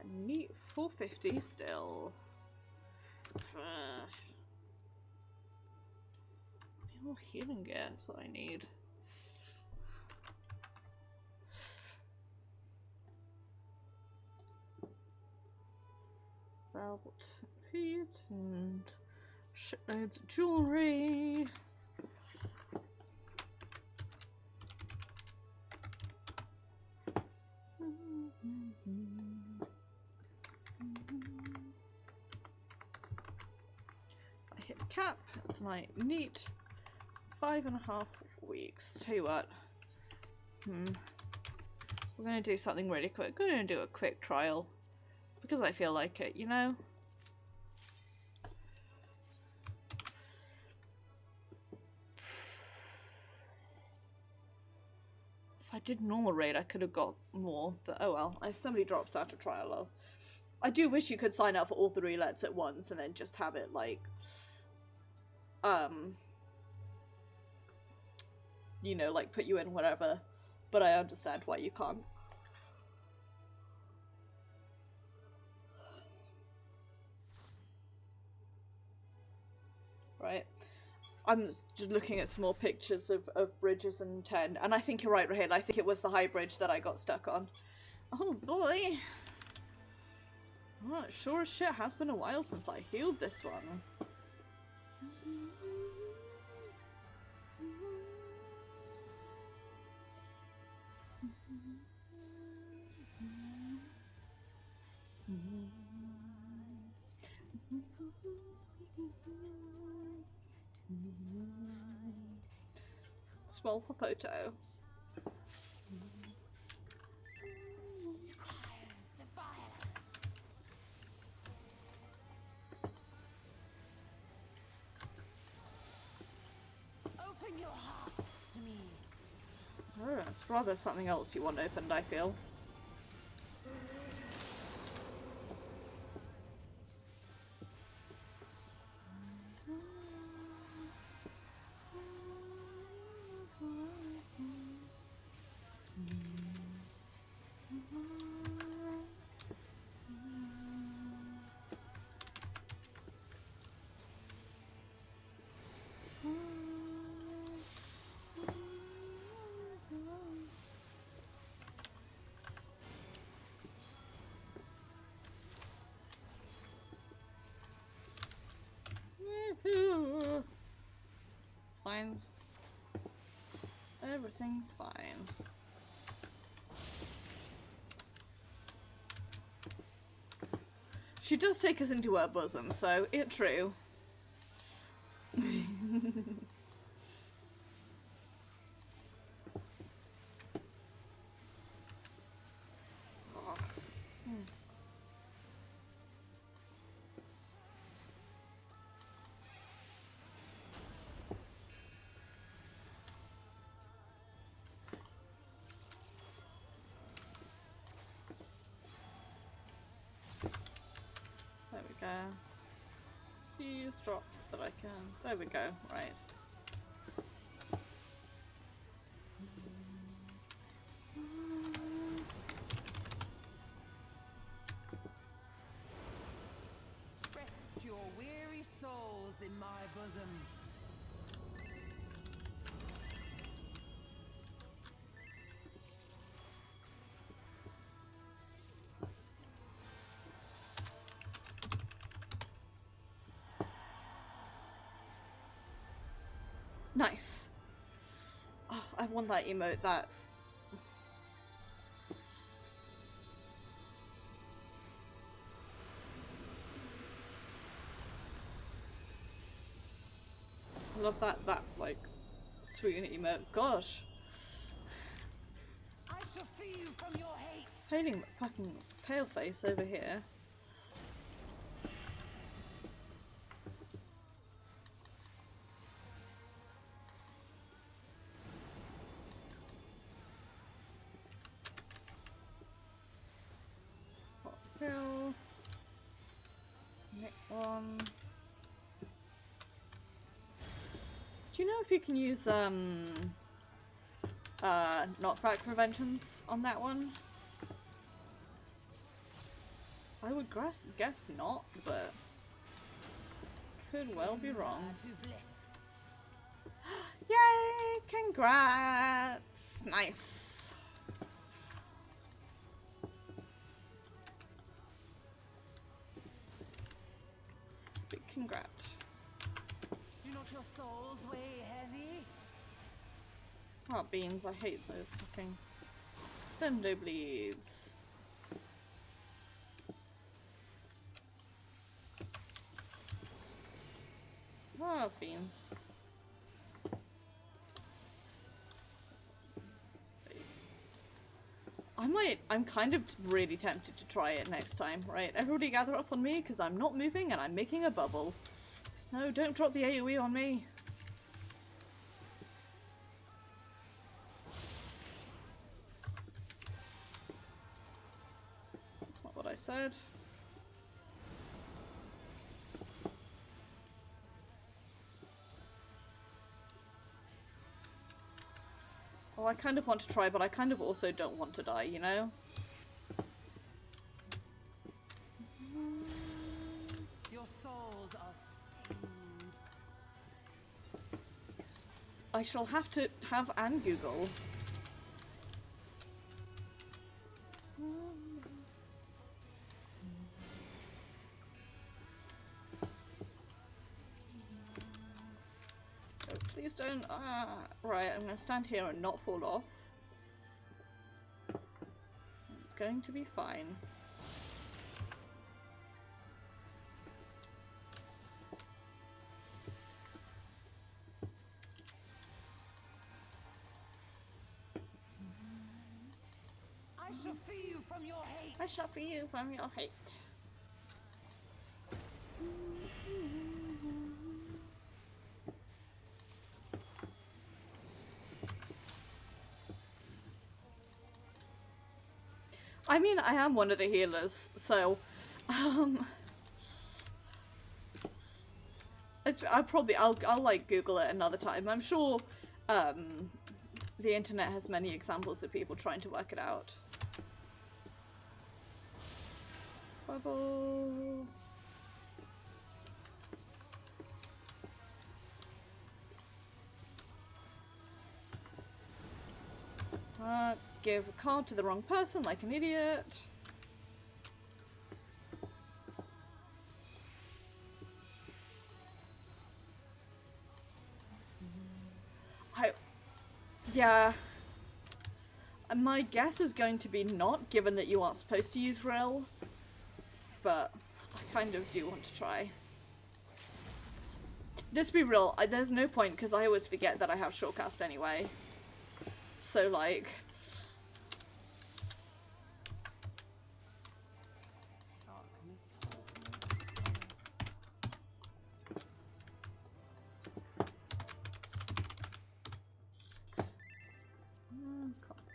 A neat 450 still. More healing gear is what I need. Velvet feet and shitloads of jewellery. I hit cap, it's my neat 5.5 weeks. Tell you what, we're gonna do something really quick. We're gonna do a quick trial because I feel like it, you know? If I did normal raid, I could have got more, but oh well. If somebody drops out of trial, I do wish you could sign up for all 3 lets at once and then just have it like, you know, like put you in whatever, but I understand why you can't. Right. I'm just looking at some more pictures of bridges in 10, and I think you're right, Raheel. I think it was the high bridge that I got stuck on. Oh boy! Well, it sure as shit has been a while since I healed this one. Small Popoto. Oh, it's rather something else you want opened, I feel. It's fine. Everything's fine. She does take us into her bosom, so it's true. There we go. Use drops that I can. There we go, right. Rest your weary souls in my bosom. Nice. Oh, I want that emote, that. I love that, like, swoon emote. Gosh. I shall free you from your hate. Paling fucking paleface over here. Hot pill. Nick one. Do you know if you can use knockback preventions on that one? I would guess not, but could well be wrong. Yay! Congrats! Nice. Big congrat. Do not your souls weigh heavy? Oh, beans, I hate those fucking stendo bleeds. Oh, beans. I'm kind of really tempted to try it next time, right? Everybody gather up on me because I'm not moving and I'm making a bubble. No, don't drop the AoE on me. That's not what I said. Well, I kind of want to try, but I kind of also don't want to die, you know? Your souls are stained. I shall have to have Anne Google. Oh, please don't. Right, I'm gonna stand here and not fall off. It's going to be fine. I shall free you from your hate. I shall free you from your hate. I mean, I am one of the healers, so I'll like Google it another time. I'm sure the internet has many examples of people trying to work it out. Bubble. Give a card to the wrong person like an idiot. Yeah. My guess is going to be not, given that you aren't supposed to use Rill. But I kind of do want to try. Just be real, there's no point because I always forget that I have shortcast anyway. So like...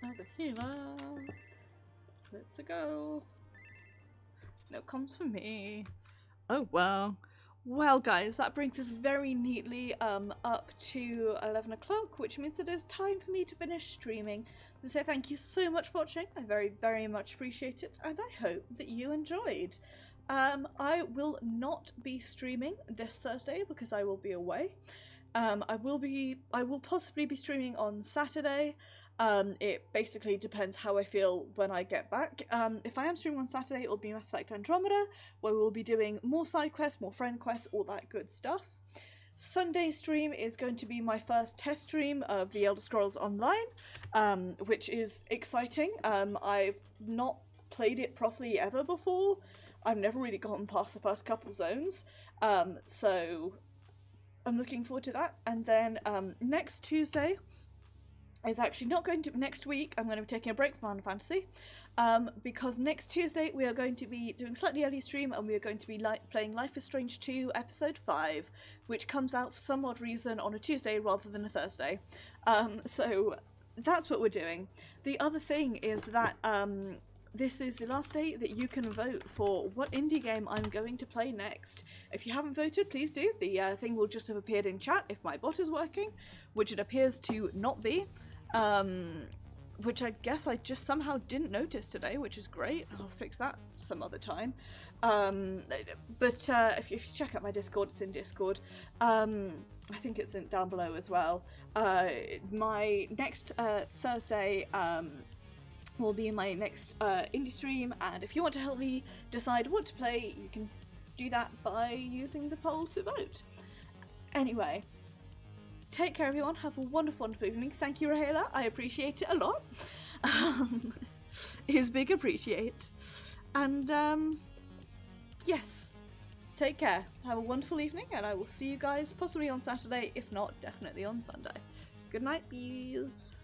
Another healer. Let's go. No comms for me. Oh well. Well guys, that brings us very neatly up to 11 o'clock, which means it is time for me to finish streaming. So thank you so much for watching, I very much appreciate it, and I hope that you enjoyed. I will not be streaming this Thursday because I will be away. I will possibly be streaming on Saturday. It basically depends how I feel when I get back. If I am streaming on Saturday, it will be Mass Effect Andromeda, where we will be doing more side quests, more friend quests, all that good stuff. Sunday stream is going to be my first test stream of The Elder Scrolls Online, which is exciting. I've not played it properly ever before. I've never really gotten past the first couple zones, so I'm looking forward to that. And then next Tuesday is actually not going to... Next week, I'm going to be taking a break from Final Fantasy, because next Tuesday we are going to be doing a slightly early stream, and we are going to be playing Life is Strange 2 Episode 5, which comes out for some odd reason on a Tuesday rather than a Thursday. So that's what we're doing. The other thing is that this is the last day that you can vote for what indie game I'm going to play next. If you haven't voted, please do. The thing will just have appeared in chat if my bot is working, which it appears to not be. Which I guess I just somehow didn't notice today, which is great. I'll fix that some other time. But if you check out my Discord, it's in Discord. I think it's down below as well. My next Thursday will be my next indie stream, and if you want to help me decide what to play, you can do that by using the poll to vote. Anyway. Take care everyone, have a wonderful evening. Thank you, Rahela, I appreciate it a lot. It's big appreciate. And yes, take care, have a wonderful evening, and I will see you guys possibly on Saturday, if not, definitely on Sunday. Good night, bees.